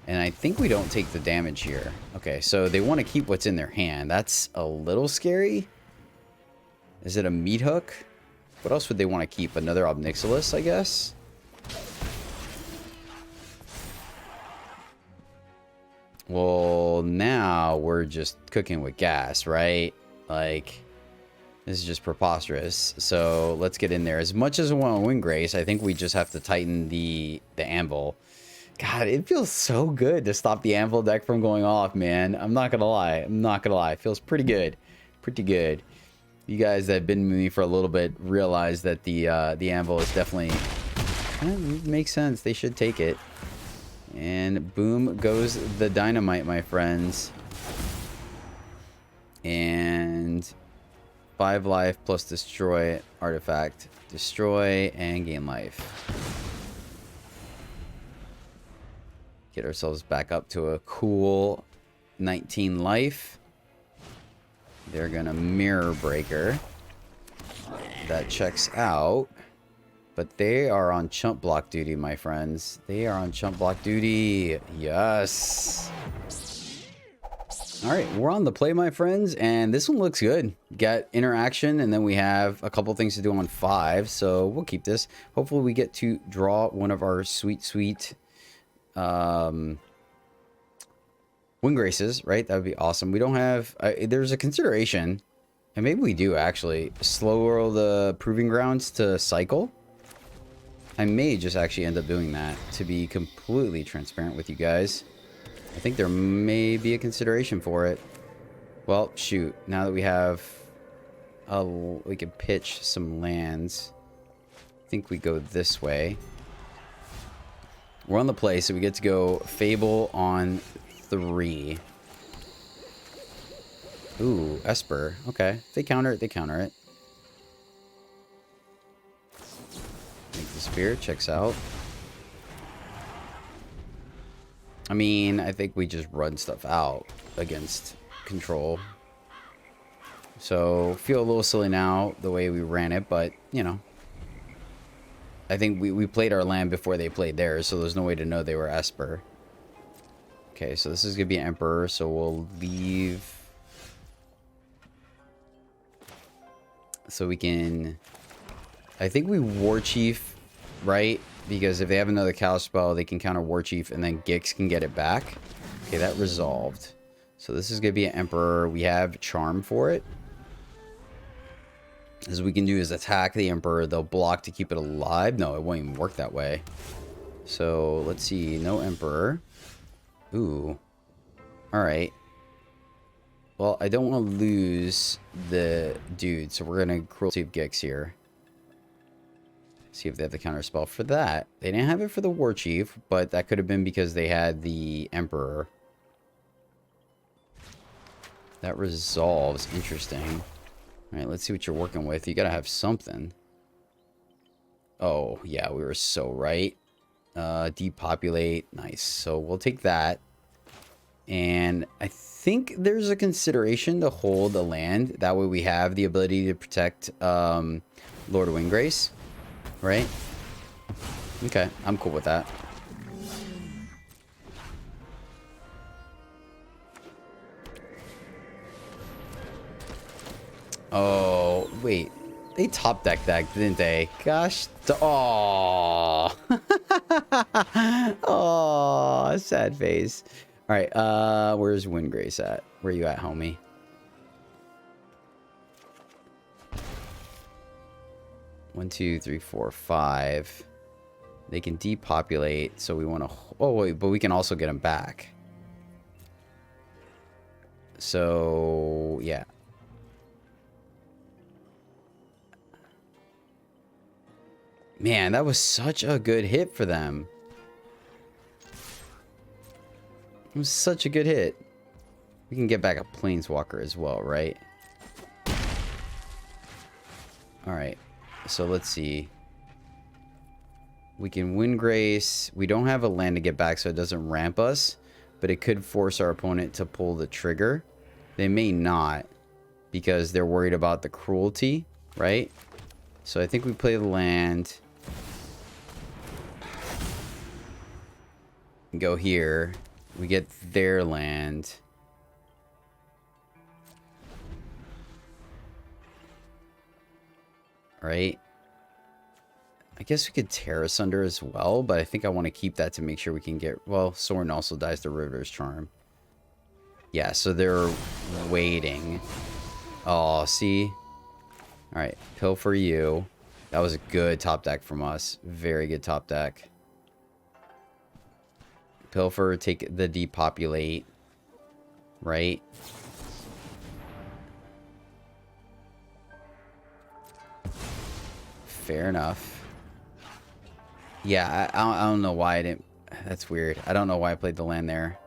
Speaker 1: And I think we don't take the damage here. Okay, so they want to keep what's in their hand. That's a little scary. Is it a meat hook? What else would they want to keep? Another Obnixilis, I guess? Well, now we're just cooking with gas, right? Like, this is just preposterous. So let's get in there. As much as I want to Windgrace, I think we just have to tighten the anvil. God, it feels so good to stop the anvil deck from going off, man. I'm not gonna lie. I'm not gonna lie. It feels pretty good. Pretty good. You guys that have been with me for a little bit realize that the anvil is definitely It makes sense. They should take it. And boom goes the dynamite, my friends. And 5 life plus destroy artifact. Destroy and gain life. Get ourselves back up to a cool 19 life. They're gonna mirror breaker. That checks out. But they are on chump block duty, my friends. They are on chump block duty. Yes. All right, we're on the play, my friends, and this one looks good. Got interaction, and then we have a couple things to do on 5, so we'll keep this. Hopefully we get to draw one of our sweet Windgraces, right? That would be awesome. We don't have... there's a consideration, and maybe we do, actually. Slower the Proving Grounds to cycle. I may just actually end up doing that, to be completely transparent with you guys. I think there may be a consideration for it. Well, shoot. Now that we have... we can pitch some lands. I think we go this way. We're on the play, so we get to go Fable on 3. Ooh, Esper. Okay. If they counter it, they counter it. Make the spear. Checks out. I mean, I think we just run stuff out against control. So, feel a little silly now the way we ran it, but, you know. I think we played our land before they played theirs, so there's no way to know they were Esper. Okay, so this is going to be Emperor, so we'll leave. So we can... I think we War Chief, right? Because if they have another Cow spell, they can counter War Chief, and then Gix can get it back. Okay, that resolved. So this is going to be an Emperor. We have Charm for it. As we can do is attack the Emperor. They'll block to keep it alive. No, it won't even work that way. So, let's see. No Emperor. Ooh. Alright. Well, I don't want to lose the dude, so we're going to Cruelty of Gix here. See if they have the counter spell for that. They didn't have it for the War Chief, but that could have been because they had the Emperor. That resolves. Interesting. Alright, let's see what you're working with. You gotta have something. Oh, yeah, we were so right. Depopulate. Nice. So we'll take that. And I think there's a consideration to hold a land. That way we have the ability to protect Lord Windgrace. Right? Okay, I'm cool with that. Oh, wait. They top decked that, didn't they? Gosh. Oh. Oh, sad face. All right, where's Windgrace at? Where you at, homie? One, two, three, four, 5. They can depopulate, so we want to... Oh, wait, but we can also get them back. So, yeah. Man, that was such a good hit for them. It was such a good hit. We can get back a Planeswalker as well, right? Alright. So let's see. We can Windgrace. We don't have a land to get back, so it doesn't ramp us. But it could force our opponent to pull the trigger. They may not, because they're worried about the cruelty, right? So I think we play the land. Go here. We get their land. Right? I guess we could tear asunder as well, but I think I want to keep that to make sure we can get... Well, Sorin also dies to River's Charm. Yeah, so they're waiting. Oh, see? Alright, pill for you. That was a good top deck from us. Very good top deck. Pilfer, take the depopulate. Right? Fair enough. Yeah, I don't know why I didn't. That's weird. I don't know why I played the land there.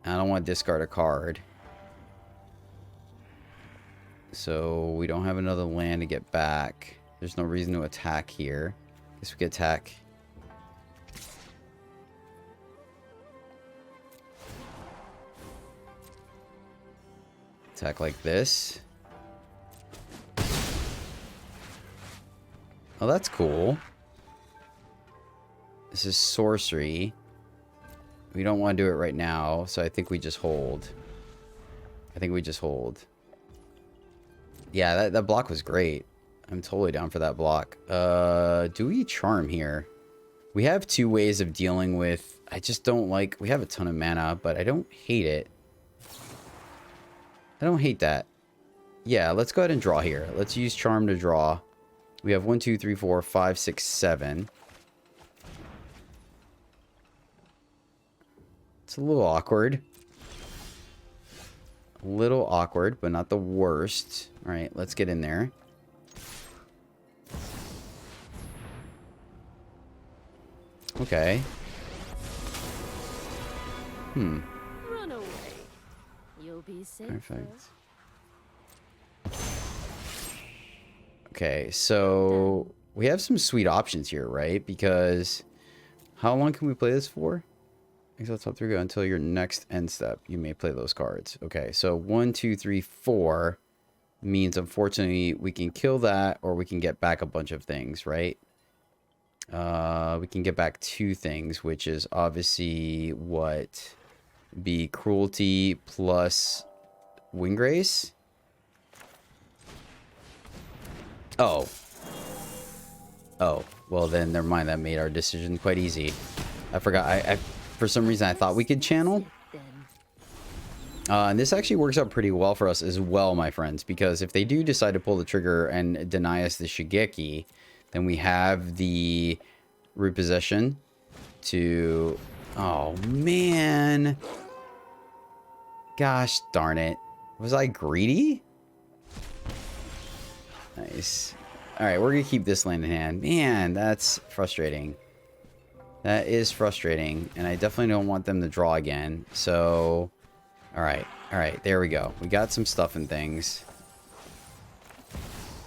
Speaker 1: I don't want to discard a card. So we don't have another land to get back. There's no reason to attack here. Guess we could attack. Attack like this. Oh, that's cool. This is sorcery. We don't want to do it right now, so I think we just hold. I think we just hold. Yeah, that block was great. I'm totally down for that block. Do we charm here? We have two ways of dealing with... I just don't like... We have a ton of mana, but I don't hate it. I don't hate that. Yeah, let's go ahead and draw here. Let's use charm to draw. We have 1, 2, 3, 4, 5, 6, 7. It's a little awkward. A little awkward, but not the worst. All right, let's get in there. Okay.
Speaker 3: Run away. You'll be safe.
Speaker 1: Perfect. Okay, so we have some sweet options here, right? Because how long can we play this for? Exile top 3 go until your next end step. You may play those cards. Okay, so 1, 2, 3, 4 means unfortunately we can kill that or we can get back a bunch of things, right? We can get back 2 things, which is obviously what? Be cruelty plus Windgrace. Oh. Oh, well then never mind. That made our decision quite easy. I forgot. I for some reason I thought we could channel. And this actually works out pretty well for us as well, my friends, because if they do decide to pull the trigger and deny us the Shigeki, then we have the repossession to... Oh, man. Gosh darn it. Was I greedy? Nice. Alright, we're going to keep this land in hand. Man, that's frustrating. That is frustrating. And I definitely don't want them to draw again. So, alright. Alright, there we go. We got some stuff and things.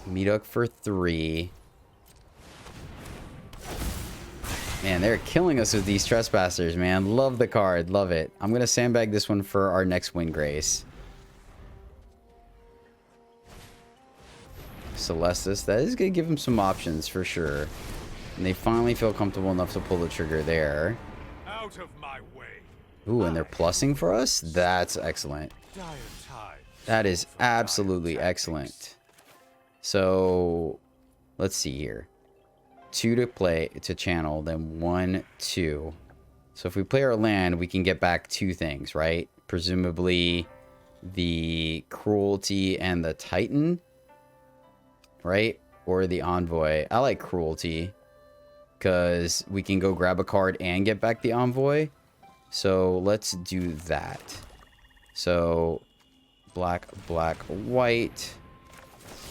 Speaker 1: Meadook for 3. Man, they're killing us with these trespassers, man. Love the card. Love it. I'm going to sandbag this one for our next Windgrace. Celestis. That is going to give them some options for sure. And they finally feel comfortable enough to pull the trigger there.
Speaker 2: Out of my way.
Speaker 1: Ooh, and they're plussing for us? That's excellent. That is absolutely excellent. So, let's see here. 2 to play, to channel, then 1, 2. So if we play our land, we can get back 2 things, right? Presumably the cruelty and the Titan, right? Or the envoy. I like cruelty because we can go grab a card and get back the envoy. So let's do that. So black, black, white.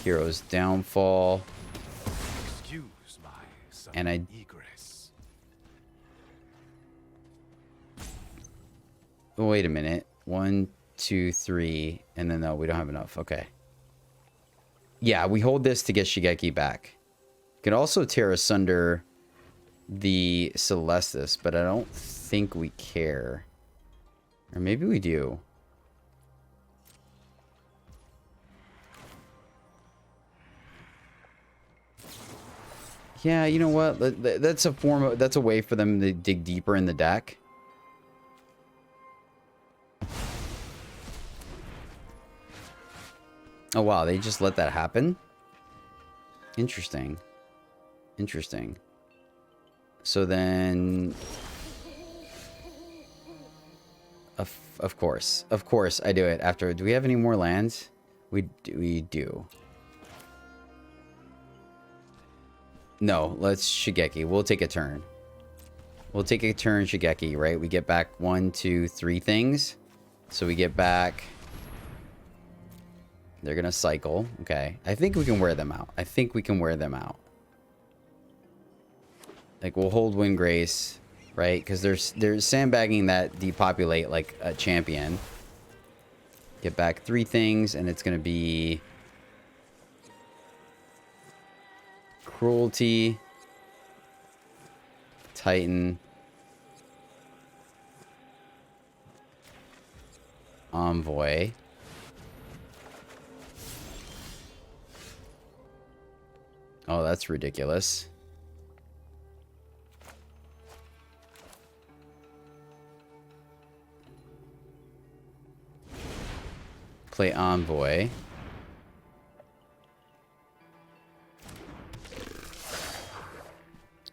Speaker 1: Hero's downfall. And I... Oh, wait a minute. 1, 2, 3. And then, no, we don't have enough. Okay. Yeah, we hold this to get Shigeki back. We can also tear asunder the Celestis, but I don't think we care. Or maybe we do. Yeah, you know what? That's a form of, that's a way for them to dig deeper in the deck. Oh wow, they just let that happen? Interesting. Interesting. So then of course I do it after. Do we have any more lands? We do. No, let's Shigeki. We'll take a turn. We'll take a turn Shigeki, right? We get back 1, 2, 3 things. So we get back... They're going to cycle. Okay. I think we can wear them out. I think we can wear them out. Like, we'll hold Windgrace, right? Because there's sandbagging that depopulate like a champion. Get back 3 things, and it's going to be Cruelty, Titan, Envoy. Oh, that's ridiculous. Play Envoy.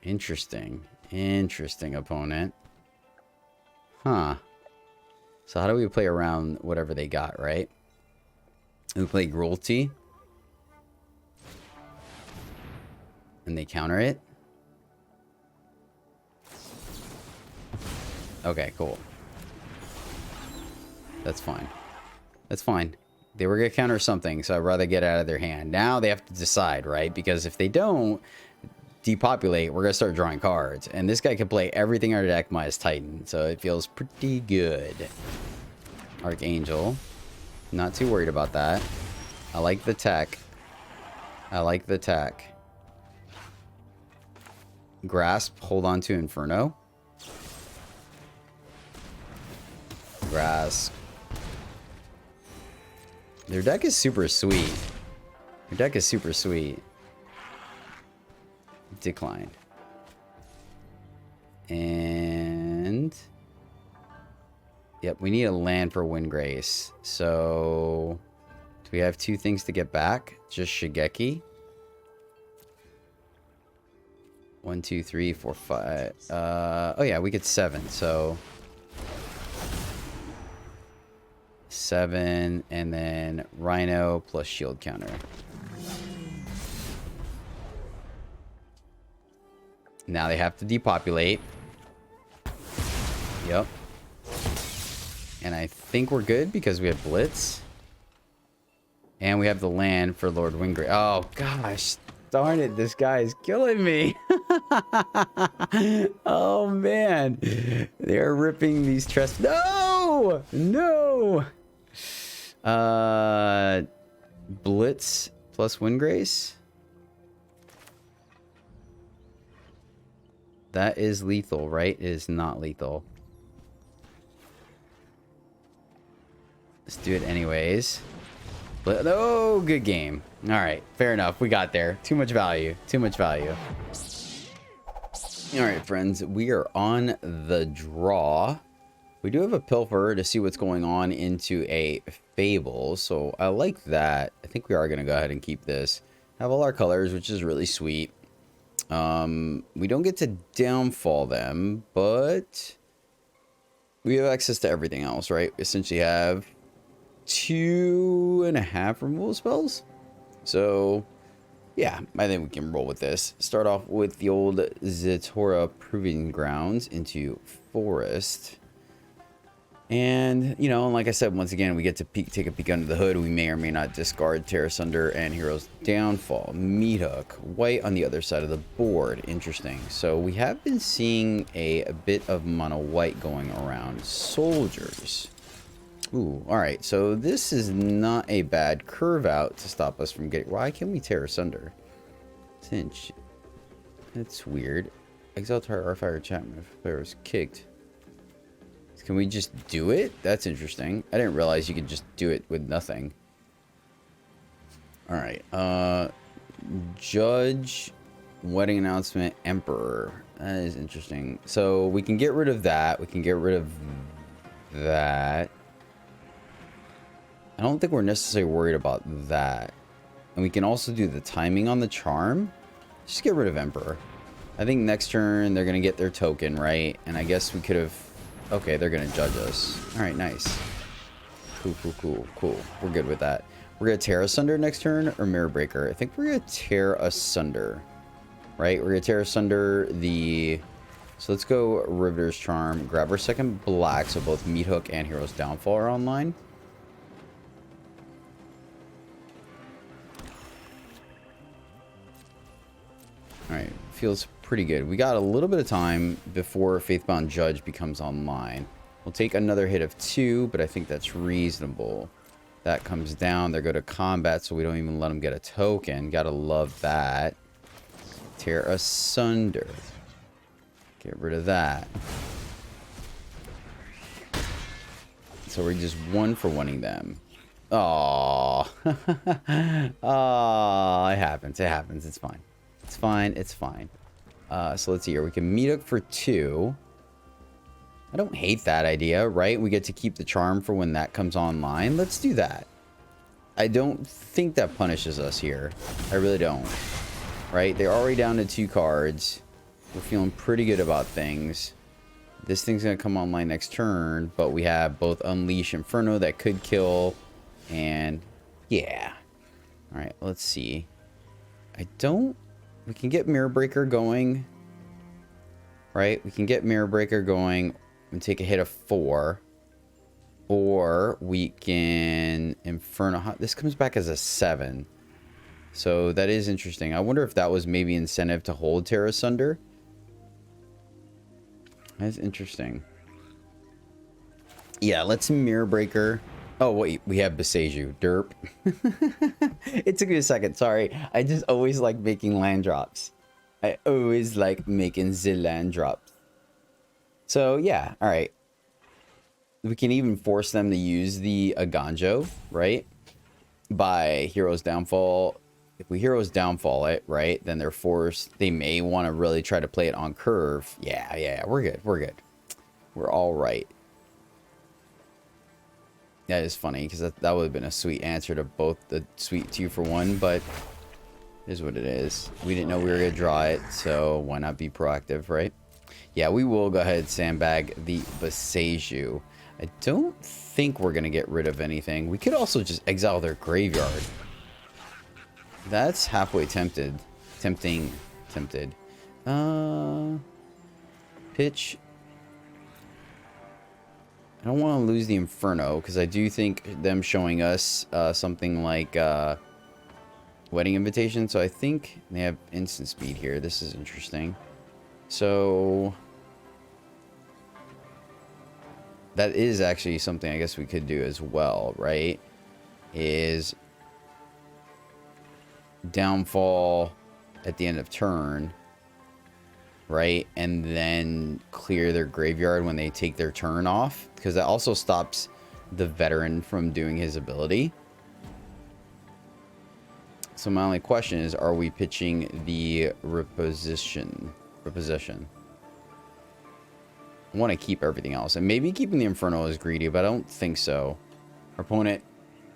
Speaker 1: Interesting. Interesting opponent. Huh. So how do we play around whatever they got, right? We play Cruelty. And they counter it. Okay, cool. That's fine. That's fine. They were going to counter something, so I'd rather get out of their hand. Now they have to decide, right? Because if they don't depopulate, we're going to start drawing cards. And this guy can play everything in our deck minus Titan, so it feels pretty good. Archangel. Not too worried about that. I like the tech. I like the tech. Grasp, hold on to Inferno. Grasp. Their deck is super sweet. Their deck is super sweet. Decline. And... Yep, we need a land for Windgrace. So... Do we have 2 things to get back? Just Shigeki. 1, 2, 3, 4, 5. Oh yeah, we get 7. So... 7, and then Rhino plus shield counter. Now they have to depopulate. Yep. And I think we're good because we have Blitz. And we have the land for Lord Windgrace. Oh, gosh. Darn it. This guy is killing me. Oh, man. They're ripping these chests. No! No! Blitz plus Windgrace. That is lethal, right? It is not lethal. Let's do it anyways. But, oh, good game. All right, fair enough. We got there. Too much value. Too much value. All right, friends. We are on the draw. We do have a Pilfer to see what's going on into a Fable. So I like that. I think we are going to go ahead and keep this. Have all our colors, which is really sweet. We don't get to downfall them, but we have access to everything else, right? We essentially have 2.5 removal spells. So yeah, I think we can roll with this. Start off with the old Zatora Proving Grounds into Forest. And, you know, like I said, once again, we get to take a peek under the hood. We may or may not discard Terra Sunder and Hero's Downfall. Meat Hook. White on the other side of the board. Interesting. So we have been seeing a bit of mono white going around. Soldiers. Ooh, alright. So this is not a bad curve out to stop us from getting... Why can't we Terra Sunder? Cinch. That's weird. Exile target or fire Chapman if player was kicked. Can we just do it? That's interesting. I didn't realize you could just do it with nothing. Alright. Judge. Wedding announcement. Emperor. That is interesting. So we can get rid of that. We can get rid of that. I don't think we're necessarily worried about that. And we can also do the timing on the charm. Just get rid of Emperor. I think next turn they're going to get their token, right? And I guess we could have... Okay, they're going to judge us. Alright, nice. Cool, cool, cool, cool. We're good with that. We're going to tear asunder next turn or Mirror Breaker? I think we're going to tear asunder. Right? We're going to tear asunder the... So let's go Riveter's Charm. Grab our second black so both Meat Hook and Hero's Downfall are online. Alright, feels pretty good. We got a little bit of time before Faithbound Judge becomes online. We'll take another hit of 2, but I think that's reasonable. That comes down. They go to combat, so we don't even let them get a token. Gotta love that. Tear asunder. Get rid of that. So we're just 1 for winning them. Oh, oh, it happens. It happens. It's fine. It's fine. It's fine. So let's see here. We can meet up for 2. I don't hate that idea, right? We get to keep the charm for when that comes online. Let's do that. I don't think that punishes us here. I really don't. Right? They're already down to 2 cards. We're feeling pretty good about things. This thing's going to come online next turn, but we have both Unleash Inferno that could kill, and yeah. All right, let's see. We can get Mirror Breaker going, right? We can get Mirror Breaker going and take a hit of 4, or we can Inferno. This comes back as a 7, so that is interesting. I wonder if that was maybe incentive to hold Terra Sunder. That's interesting. Yeah, let's Mirror Breaker. Oh, wait, we have Beseju. Derp. It took me a second. Sorry. I just always like making land drops. I always like making the land drops. So, yeah. All right. We can even force them to use the Aganjo, right? By Hero's Downfall. If we Hero's Downfall it, right, then they're forced. They may want to really try to play it on curve. Yeah, we're good. We're good. We're all right. That is funny, because that would have been a sweet answer to both the sweet 2 for 1, but it is what it is. We didn't know we were going to draw it, so why not be proactive, right? Yeah, we will go ahead and sandbag the Beseju. I don't think we're going to get rid of anything. We could also just exile their graveyard. That's halfway tempted. Tempted. Pitch. I don't want to lose the Inferno, because I do think them showing us something like Wedding Invitation. So I think they have instant speed here. This is interesting. So that is actually something I guess we could do as well, right? Is Downfall at the end of turn, right? And then clear their graveyard when they take their turn off, because that also stops the veteran from doing his ability. So my only question is, are we pitching the reposition? I want to keep everything else, and maybe keeping the Inferno is greedy, but I don't think so. Our opponent,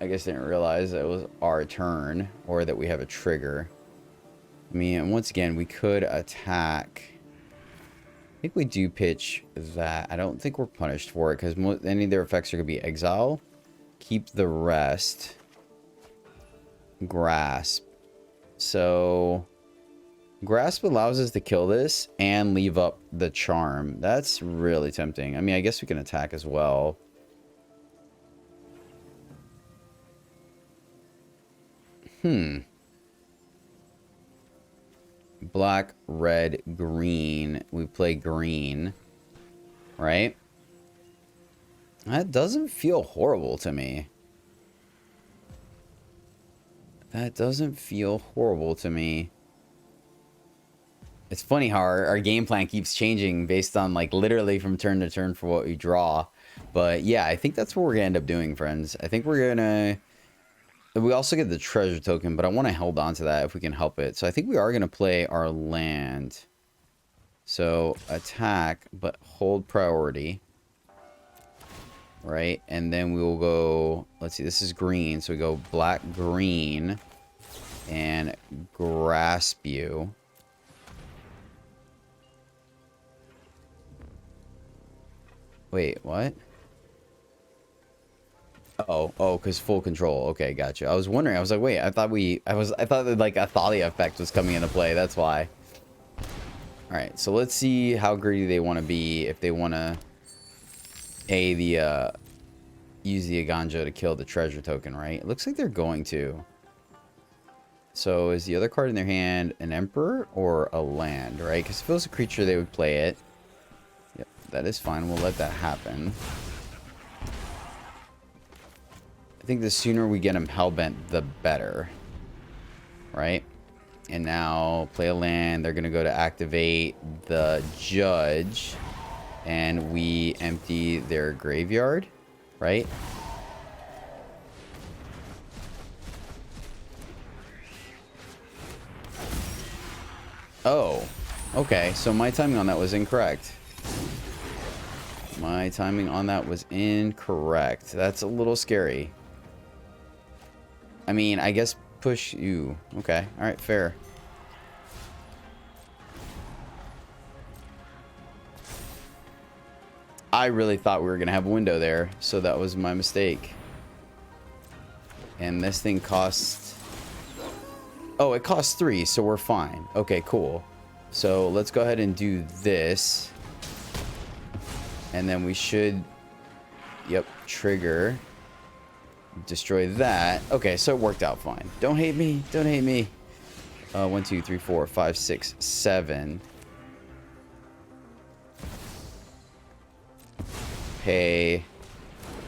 Speaker 1: I guess, didn't realize that it was our turn, or that we have a trigger. I mean, and once again, we could attack. I think we do pitch that. I don't think we're punished for it, because any of their effects are going to be exile. Keep the rest. Grasp. So Grasp allows us to kill this and leave up the charm. That's really tempting. I mean, I guess we can attack as well. Black, red, green. We play green, right? That doesn't feel horrible to me. That doesn't feel horrible to me. It's funny how our game plan keeps changing based on, like, literally from turn to turn for what we draw. But yeah, I think that's what we're gonna end up doing, friends. I think we're gonna... We also get the treasure token, but I want to hold on to that if we can help it. So I think we are going to play our land. So attack, but hold priority. Right? And then we will go... Let's see, this is green. So we go black, green, and grasp you. Wait, what? Oh, because full control. Okay, gotcha. I was wondering. I was like, wait, I thought that, like, a Thalia effect was coming into play. That's why. All right, so let's see how greedy they want to be. If they want to use the Aganjo to kill the treasure token, right? It looks like they're going to. So is the other card in their hand an Emperor or a land, right? Because if it was a creature, they would play it. Yep, that is fine. We'll let that happen. I think the sooner we get them hellbent, the better. Right? And now play a land. They're going to go to activate the Judge. And we empty their graveyard. Right? Oh. Okay, so my timing on that was incorrect. My timing on that was incorrect. That's a little scary. I mean, I guess push you. Okay, alright, fair. I really thought we were going to have a window there, so that was my mistake. And this thing costs... Oh, it costs 3, so we're fine. Okay, cool. So let's go ahead and do this. And then we should... Yep, trigger. Destroy that. Okay, so it worked out fine. Don't hate me. Don't hate me. 1, 2, 3, 4, 5, 6, 7. Pay.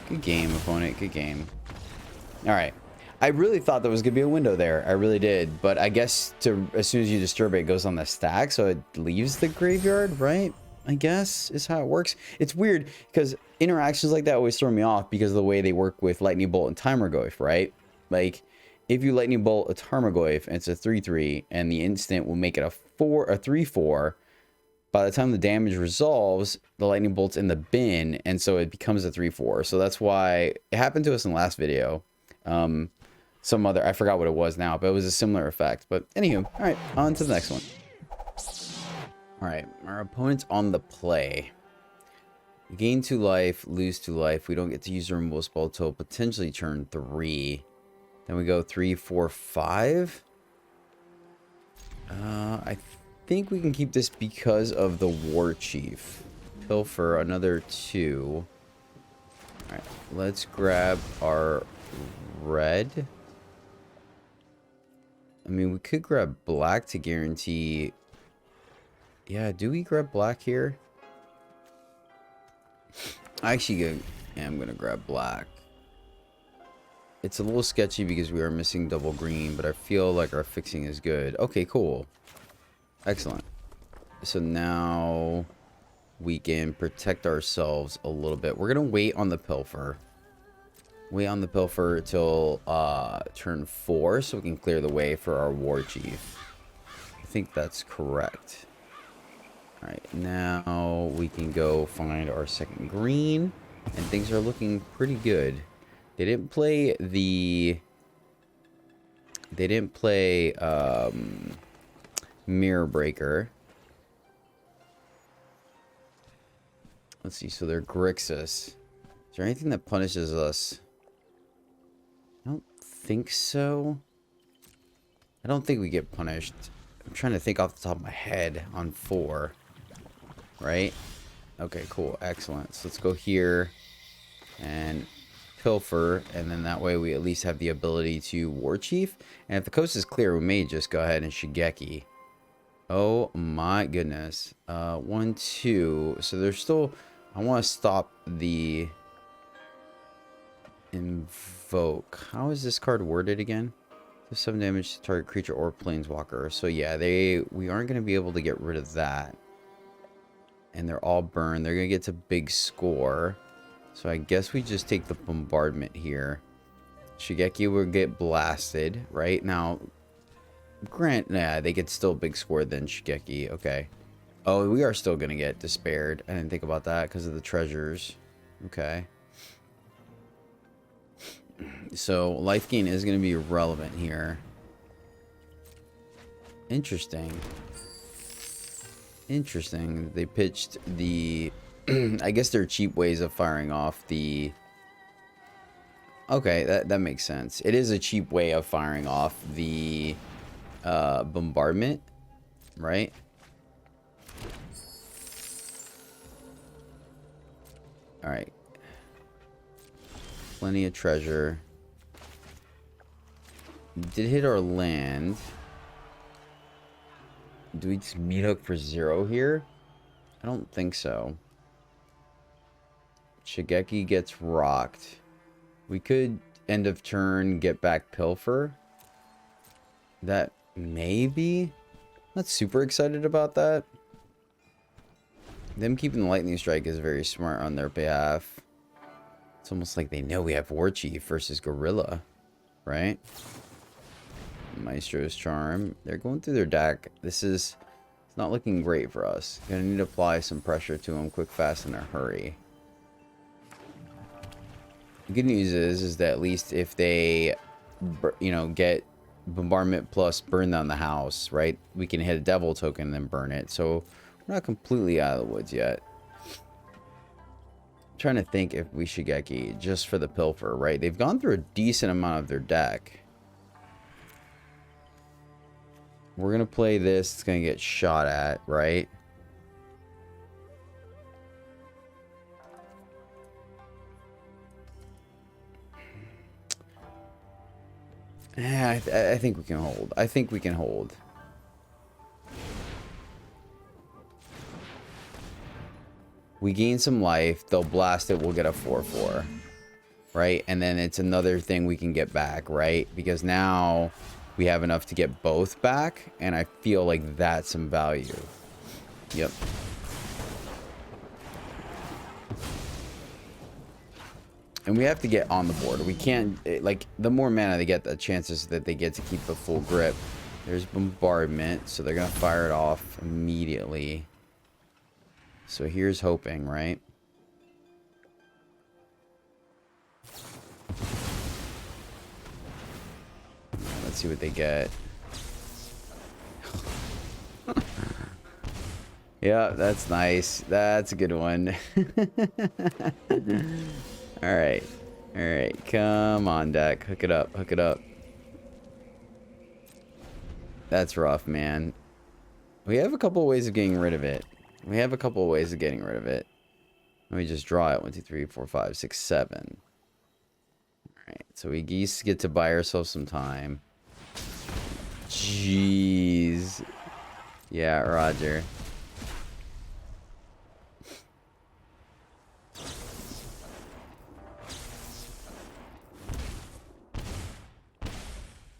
Speaker 1: Good game, opponent. Good game. Alright. I really thought there was going to be a window there. I really did. But I guess as soon as you disturb it, it goes on the stack. So it leaves the graveyard, right? I guess is how it works. It's weird because interactions like that always throw me off because of the way they work with Lightning Bolt and Tarmogoyf, right? Like, if you Lightning Bolt a Tarmogoyf and it's a 3/3 and the instant will make it a 3/4, by the time the damage resolves, the Lightning Bolt's in the bin, and so it becomes a 3/4. So that's why it happened to us in the last video. Some other, I forgot what it was now, but it was a similar effect. But anywho, all right, on to the next one. All right, our opponent's on the play. Gain 2 life, lose 2 life. We don't get to use the removal spell till potentially turn 3. Then we go 3, 4, 5. I think we can keep this because of the War Chief. Pilfer, another 2. All right, let's grab our red. I mean, we could grab black to guarantee... Yeah, do we grab black here? I actually am going to grab black. It's a little sketchy because we are missing double green, but I feel like our fixing is good. Okay, cool. Excellent. So now we can protect ourselves a little bit. We're going to wait on the Pilfer. Wait on the Pilfer till turn 4 so we can clear the way for our War Chief. I think that's correct. Alright, now we can go find our second green. And things are looking pretty good. They didn't play the... They didn't play Mirror Breaker. Let's see, so they're Grixis. Is there anything that punishes us? I don't think so. I don't think we get punished. I'm trying to think off the top of my head on 4. Right? Okay, cool. Excellent. So let's go here and Pilfer, and then that way we at least have the ability to War Chief. And if the coast is clear, we may just go ahead and Shigeki. Oh my goodness. 1, 2. So there's still... I want to stop the Invoke. How is this card worded again? 7 damage to target creature or planeswalker. So yeah, we aren't going to be able to get rid of that. And they're all burned. They're going to get to big score. So I guess we just take the bombardment here. Shigeki will get blasted. Right now, they get still big score than Shigeki. Okay. Oh, we are still going to get despaired. I didn't think about that because of the treasures. Okay. So life gain is going to be relevant here. Interesting. Interesting. They pitched the... I guess they're cheap ways of firing off the... Okay, that makes sense. It is a cheap way of firing off the bombardment, right? Alright. Plenty of treasure. Did hit our land. Do we just meat hook for 0 here? I don't think so. Shigeki gets rocked. We could end of turn get back Pilfer. That maybe. Not super excited about that. Them keeping the lightning strike is very smart on their behalf. It's almost like they know we have War Chief versus Gorilla, right? Maestro's Charm. They're going through their deck. This is it's not looking great for us. Gonna need to apply some pressure to them quick, fast, in a hurry. The good news is that at least if they, you know, get bombardment plus burn down the house, right? We can hit a devil token and then burn it. So we're not completely out of the woods yet. I'm trying to think if we should Shigeki just for the Pilfer, right? They've gone through a decent amount of their deck. We're gonna play this. It's gonna get shot at, right? Yeah, I think we can hold. I think we can hold. We gain some life. They'll blast it. We'll get a 4/4. Right? And then it's another thing we can get back, right? Because now we have enough to get both back. And I feel like that's some value. Yep. And we have to get on the board. We can't, like, the more mana they get, the chances that they get to keep the full grip. There's bombardment, so they're going to fire it off immediately. So here's hoping, right? Let's see what they get. Yeah, that's nice. That's a good one. Alright. Alright. Come on, deck. Hook it up. Hook it up. That's rough, man. We have a couple of ways of getting rid of it. We have a couple of ways of getting rid of it. Let me just draw it. 1, 2, 3, 4, 5, 6, 7. Alright. So we geese get to buy ourselves some time. Jeez. Yeah, Roger.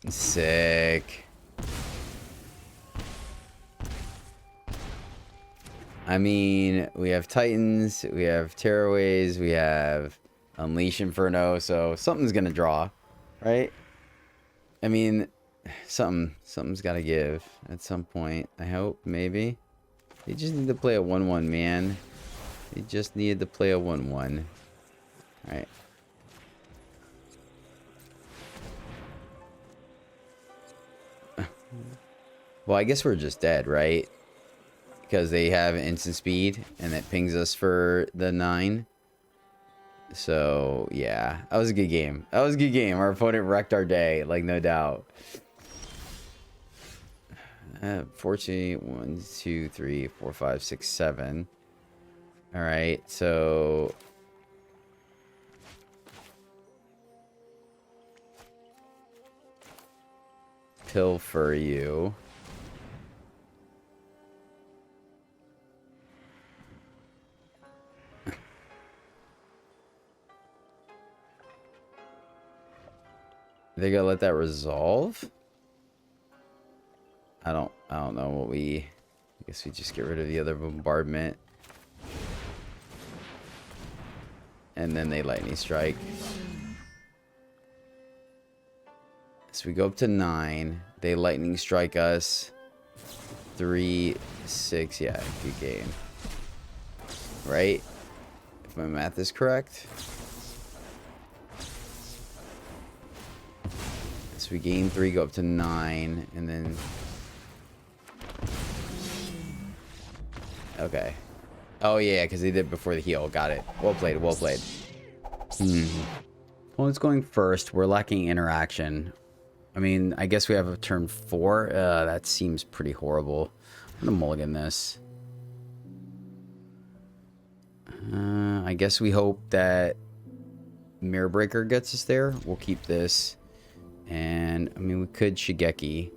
Speaker 1: Sick. I mean, we have Titans, we have Tearaways, we have Unleash Inferno, so something's gonna draw, right? I mean, something's gotta give at some point. I hope, maybe. They just need to play a 1/1, man. They just needed to play a 1/1. Alright. Well, I guess we're just dead, right? Because they have instant speed and it pings us for the 9. So, yeah. That was a good game. That was a good game. Our opponent wrecked our day, like, no doubt. Fortunately, 1, 2, 3, 4, 5, 6, 7. Alright, so... Pilfer you. They gonna let that resolve? I don't know what we... I guess we just get rid of the other bombardment. And then they lightning strike. So we go up to 9. They lightning strike us. 3, 6. Yeah, good game. Right? If my math is correct. So we gain 3, go up to 9, and then... Okay. Oh yeah, because they did before the heal. Got it. Well played, well played. Opponent's going first. We're lacking interaction. I mean, I guess we have a turn 4. That seems pretty horrible. I'm gonna mulligan this. I guess we hope that Mirror Breaker gets us there. We'll keep this. And mean, we could Shigeki.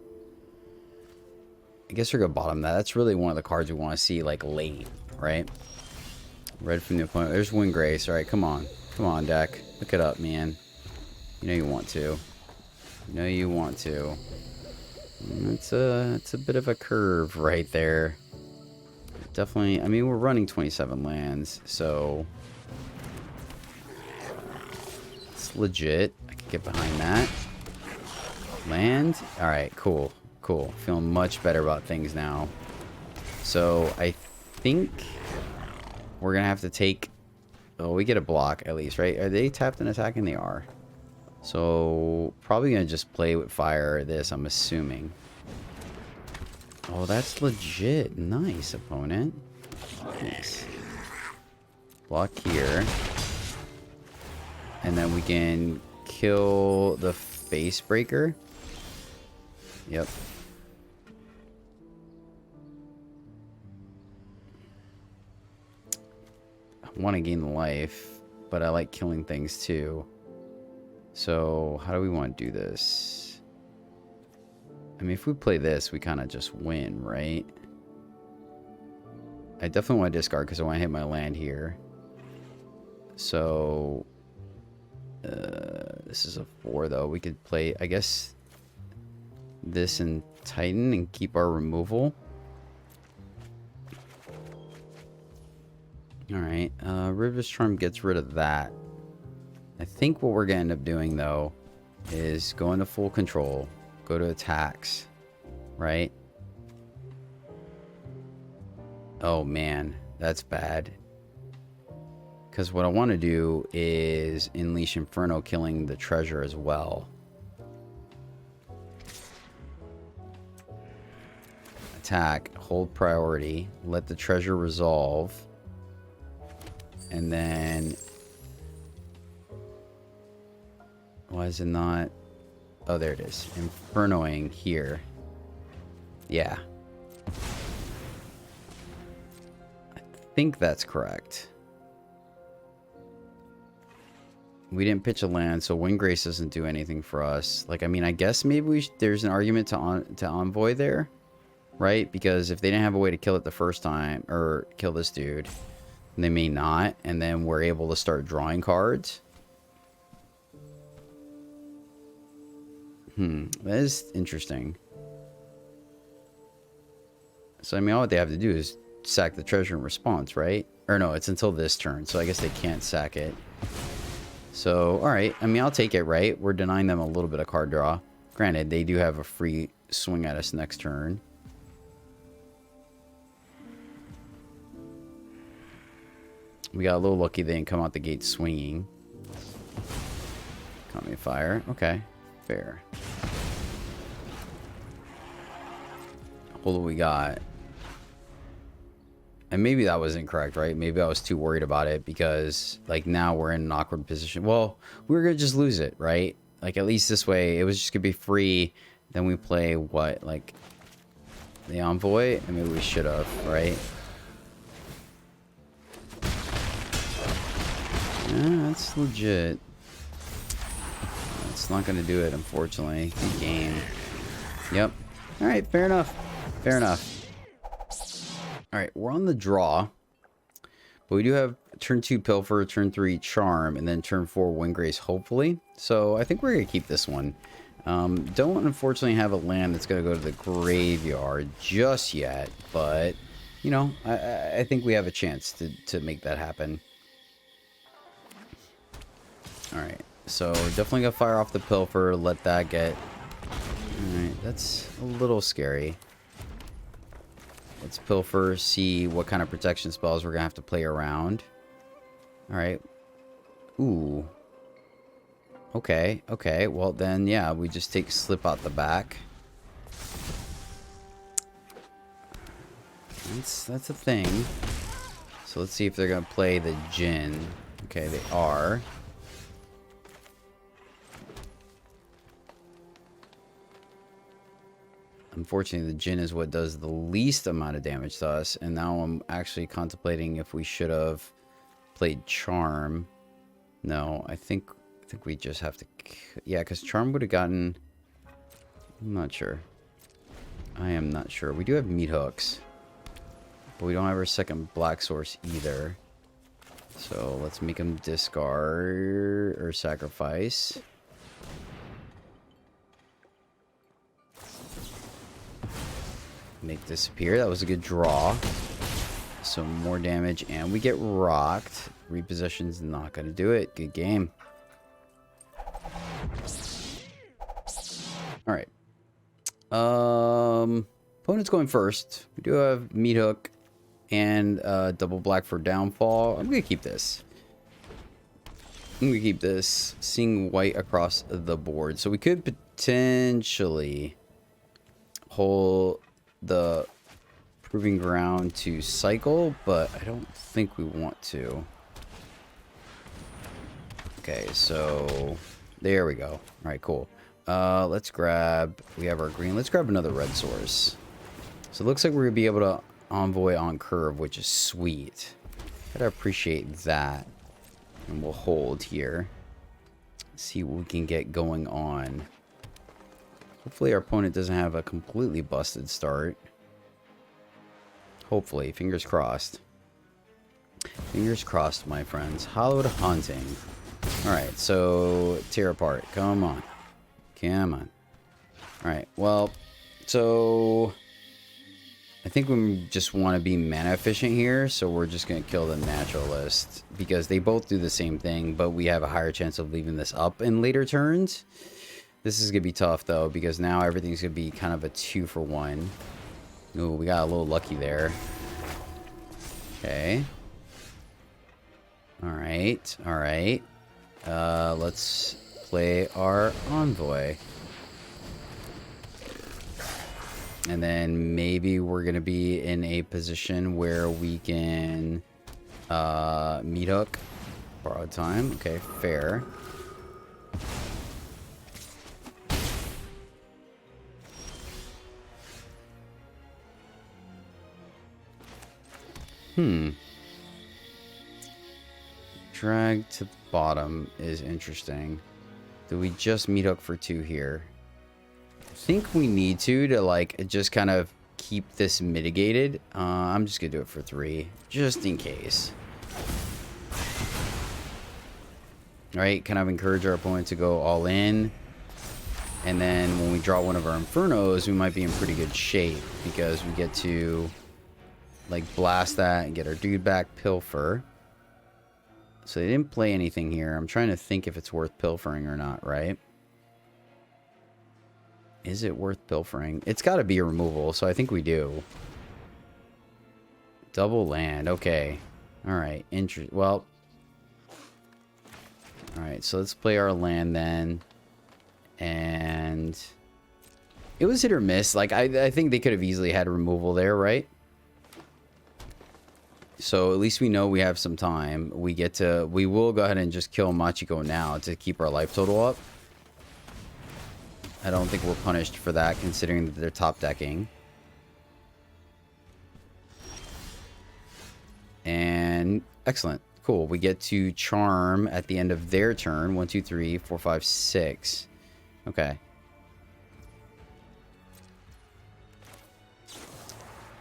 Speaker 1: I guess we're gonna bottom that. That's really one of the cards we want to see, like, late, right? Red from the opponent. There's Windgrace. All right, come on. Come on, deck. Look it up, man. You know you want to. You know you want to. It's a bit of a curve right there. Definitely. I mean, we're running 27 lands, so it's legit. I can get behind that. Land. All right, cool, cool. Feeling much better about things now. So I think we're gonna have to take. Oh, we get a block at least, right? Are they tapped and attacking? They are. So probably gonna just play with fire. This, I'm assuming. Oh, that's legit. Nice, opponent. Nice. Block here. And then we can kill the face breaker. Yep. I want to gain the life, but I like killing things too. So how do we want to do this? I mean, if we play this, we kind of just win, right? I definitely want to discard because I want to hit my land here. So this is a 4, though. We could play, I guess, this and Titan and keep our removal. Alright, River's Charm gets rid of that. I think what we're going to end up doing, though, is go into full control. Go to attacks, right? Oh, man. That's bad. Because what I want to do is Unleash Inferno, killing the treasure as well. Attack. Hold priority. Let the treasure resolve. And then... why is it not... oh, there it is. Infernoing here. Yeah. I think that's correct. We didn't pitch a land, so Windgrace doesn't do anything for us. Like, I mean, I guess maybe there's an argument to Envoy there, right? Because if they didn't have a way to kill it the first time, or kill this dude, they may not, and then we're able to start drawing cards. That is interesting. So, I mean, all what they have to do is sack the treasure in response, right? Or no, it's until this turn, so I guess they can't sack it. So, alright. I mean, I'll take it, right? We're denying them a little bit of card draw. Granted, they do have a free swing at us next turn. We got a little lucky they didn't come out the gate swinging. Caught me fire. Okay. Fair. What do we got? And maybe that was incorrect, right? Maybe I was too worried about it because, like, now we're in an awkward position. Well, we were going to just lose it, right? Like, at least this way, it was just going to be free. Then we play, what, like, the Envoy? I mean, we should have, right? Yeah, that's legit. It's not going to do it, unfortunately. Good game. Yep. Alright, fair enough. Fair enough. Alright, we're on the draw. But we do have turn 2 Pilfer, turn 3 Charm, and then turn 4 Windgrace, hopefully. So I think we're going to keep this one. Don't unfortunately have a land that's going to go to the graveyard just yet. But, you know, I think we have a chance to make that happen. Alright, so definitely going to fire off the Pilfer, let that get... Alright, that's a little scary. Let's Pilfer, see what kind of protection spells we're going to have to play around. Alright. Ooh. Okay, okay. Well, then, yeah, we just take Slip out the back. That's a thing. So let's see if they're going to play the Djinn. Okay, they are. Unfortunately, the Djinn is what does the least amount of damage to us. And now I'm actually contemplating if we should have played Charm. No, I think we just have to... Yeah, because Charm would have gotten... I'm not sure. I am not sure. We do have meat hooks. But we don't have our second black source either. So let's make him discard or sacrifice. Make disappear. That was a good draw. Some more damage and we get rocked. Repossession's not going to do it. Good game. Alright. Opponent's going first. We do have meat hook and double black for downfall. I'm going to keep this. I'm going to keep this. Seeing white across the board. So we could potentially hold the proving ground to cycle, but I don't think we want to. Okay, so there we go. All right, cool. Let's grab, we have our green. Let's grab another red source. So it looks like we're gonna be able to envoy on curve, which is sweet. Gotta appreciate that. And we'll hold here. See what we can get going on. Hopefully our opponent doesn't have a completely busted start. Hopefully, fingers crossed. Fingers crossed, my friends. Hallowed Hunting. Alright, so tear apart. Come on. Come on. Alright, well, so I think we just want to be mana efficient here, so we're just going to kill the naturalist because they both do the same thing, but we have a higher chance of leaving this up in later turns. This is going to be tough, though, because now everything's going to be kind of a 2-for-1. Ooh, we got a little lucky there. Okay. Alright, alright. Let's play our envoy. And then maybe we're going to be in a position where we can meat hook. Borrowed time. Okay, fair. Drag to bottom is interesting. Do we just meat hook for 2 here? I think we need to like just kind of keep this mitigated. I'm just gonna do it for 3 just in case. All right, kind of encourage our opponent to go all in, and then when we draw one of our infernos, we might be in pretty good shape because we get to like blast that and get our dude back. Pilfer. So they didn't play anything here. I'm trying to think if it's worth pilfering or not, right? Is it worth pilfering? It's got to be a removal, so I think we do. Double land. Okay. All right. Well. All right. So let's play our land then. And it was hit or miss. Like I think they could have easily had removal there, right? So at least we know we have some time. We will go ahead and just kill Machiko now to keep our life total up. I don't think we're punished for that considering that they're top decking. And excellent. Cool. We get to charm at the end of their turn. 1, 2, 3, 4, 5, 6. Okay.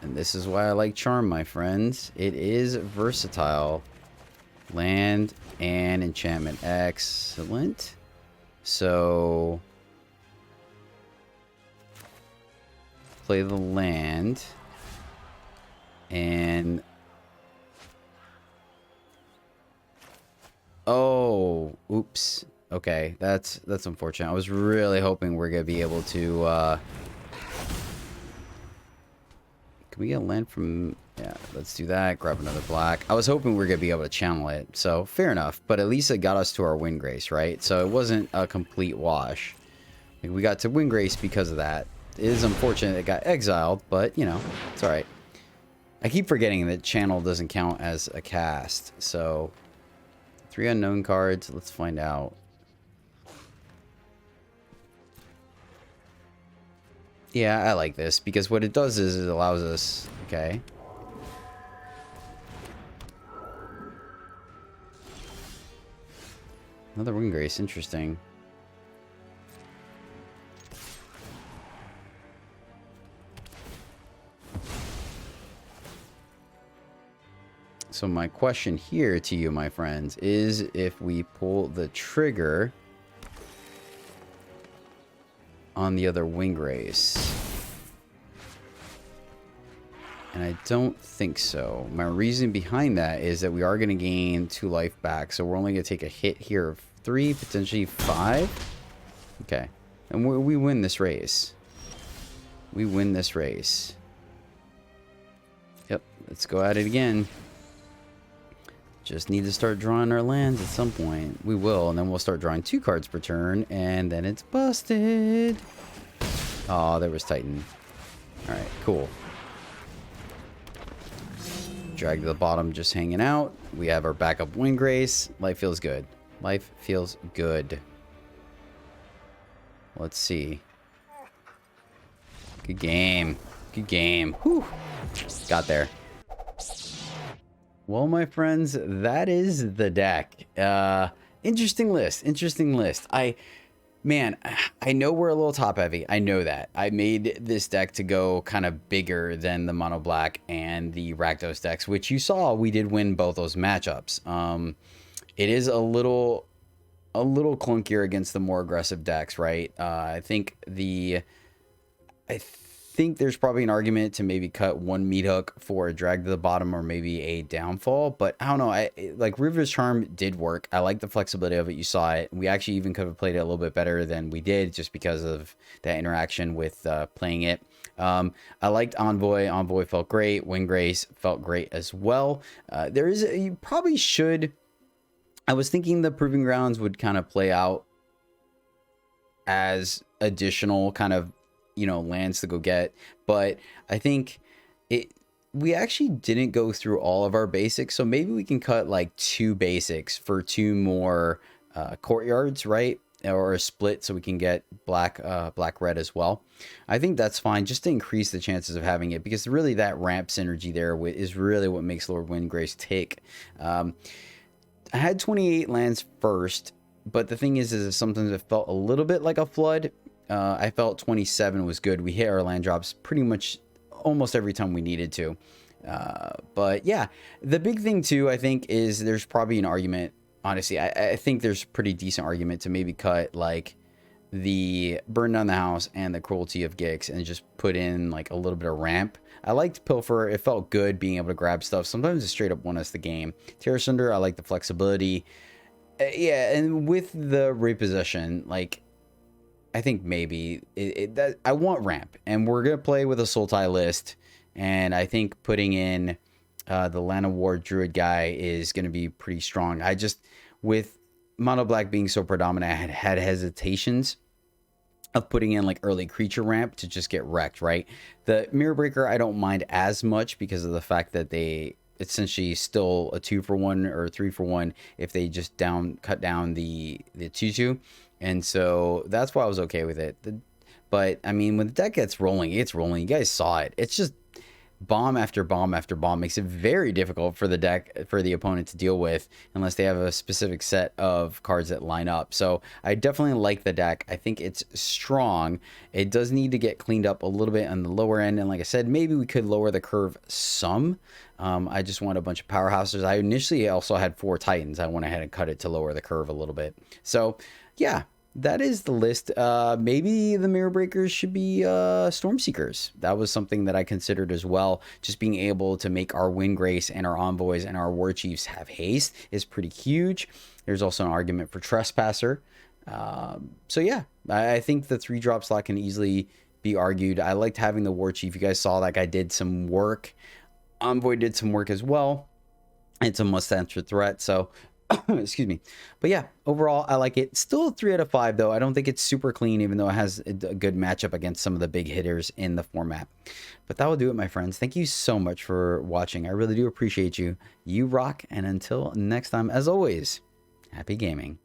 Speaker 1: And this is why I like charm, my friends. It is versatile. Land and enchantment. Excellent. So play the land. And oh, oops. Okay, that's unfortunate. I was really hoping we're gonna be able to can we get land from... Yeah, let's do that. Grab another black. I was hoping we were going to be able to channel it. So, fair enough. But at least it got us to our Windgrace, right? So, it wasn't a complete wash. Like, we got to Windgrace because of that. It is unfortunate it got exiled, but, you know, it's alright. I keep forgetting that channel doesn't count as a cast. So, 3 unknown cards. Let's find out. Yeah, I like this because what it does is it allows us... Okay. Another Windgrace. Interesting. So my question here to you, my friends, is if we pull the trigger on the other Windgrace. And I don't think so. My reason behind that is that we are going to gain 2 life back. So we're only going to take a hit here of 3, potentially 5. Okay. And we win this race. We win this race. Yep. Let's go at it again. Just need to start drawing our lands at some point. We will. And then we'll start drawing 2 cards per turn. And then it's busted. Oh, there was Titan. All right. Cool. Drag to the bottom, just hanging out. We have our backup Windgrace. Life feels good. Life feels good. Let's see. Good game. Good game. Whew. Got there. Well, my friends, that is the deck. Interesting list. Interesting list. Man, I know we're a little top heavy. I know that. I made this deck to go kind of bigger than the mono black and the Rakdos decks, which you saw we did win both those matchups. It is a little clunkier against the more aggressive decks, right? I think there's probably an argument to maybe cut 1 meat hook for a drag to the bottom or maybe a downfall, but I don't know. Like River's Charm did work. I like the flexibility of it. You saw it. We actually even could have played it a little bit better than we did just because of that interaction with playing it. I liked Envoy. Envoy felt great. Windgrace felt great as well. You probably should. I was thinking the Proving Grounds would kind of play out as additional kind of, lands to go get, but I think we actually didn't go through all of our basics, so maybe we can cut like 2 basics for 2 more courtyards, right? Or a split so we can get black red as well. I think that's fine, just to increase the chances of having it, because really that ramp synergy there is really what makes Lord Windgrace tick. I had 28 lands first, but the thing is sometimes it felt a little bit like a flood. I felt 27 was good. We hit our land drops pretty much almost every time we needed to. But yeah, the big thing too, I think, is there's probably an argument. Honestly, I think there's a pretty decent argument to maybe cut like the Burn Down the House and the Cruelty of Gix and just put in like a little bit of ramp. I liked Pilfer. It felt good being able to grab stuff. Sometimes it straight up won us the game. Terra Sunder, I like the flexibility. Yeah, and with the repossession, like, I think maybe that I want ramp, and we're gonna play with a Sultai list, and I think putting in the Lana Ward Druid guy is gonna be pretty strong. I just, with mono black being so predominant, I had hesitations of putting in like early creature ramp to just get wrecked, right? The Mirror Breaker I don't mind as much because of the fact that they essentially still a 2-for-1 or 3-for-1 if they just cut down the 2/2. And so that's why I was okay with it. But I mean, when the deck gets rolling, it's rolling. You guys saw it. It's just bomb after bomb after bomb. Makes it very difficult for the opponent to deal with unless they have a specific set of cards that line up. So I definitely like the deck. I think it's strong. It does need to get cleaned up a little bit on the lower end. And like I said, maybe we could lower the curve some. I just want a bunch of powerhouses. I initially also had 4 Titans. I went ahead and cut it to lower the curve a little bit. So yeah, that is the list. Maybe the Mirror Breakers should be Stormseekers. That was something that I considered as well. Just being able to make our Windgrace and our Envoys and our War Chiefs have haste is pretty huge. There's also an argument for Trespasser. So yeah, I think the 3-drop slot can easily be argued. I liked having the War Chief. You guys saw that guy did some work. Envoy did some work as well. It's a must-answer threat, so excuse me. But yeah, overall, I like it. Still a 3 out of 5, though. I don't think it's super clean, even though it has a good matchup against some of the big hitters in the format. But that will do it, my friends. Thank you so much for watching. I really do appreciate you. You rock, and until next time, as always, happy gaming.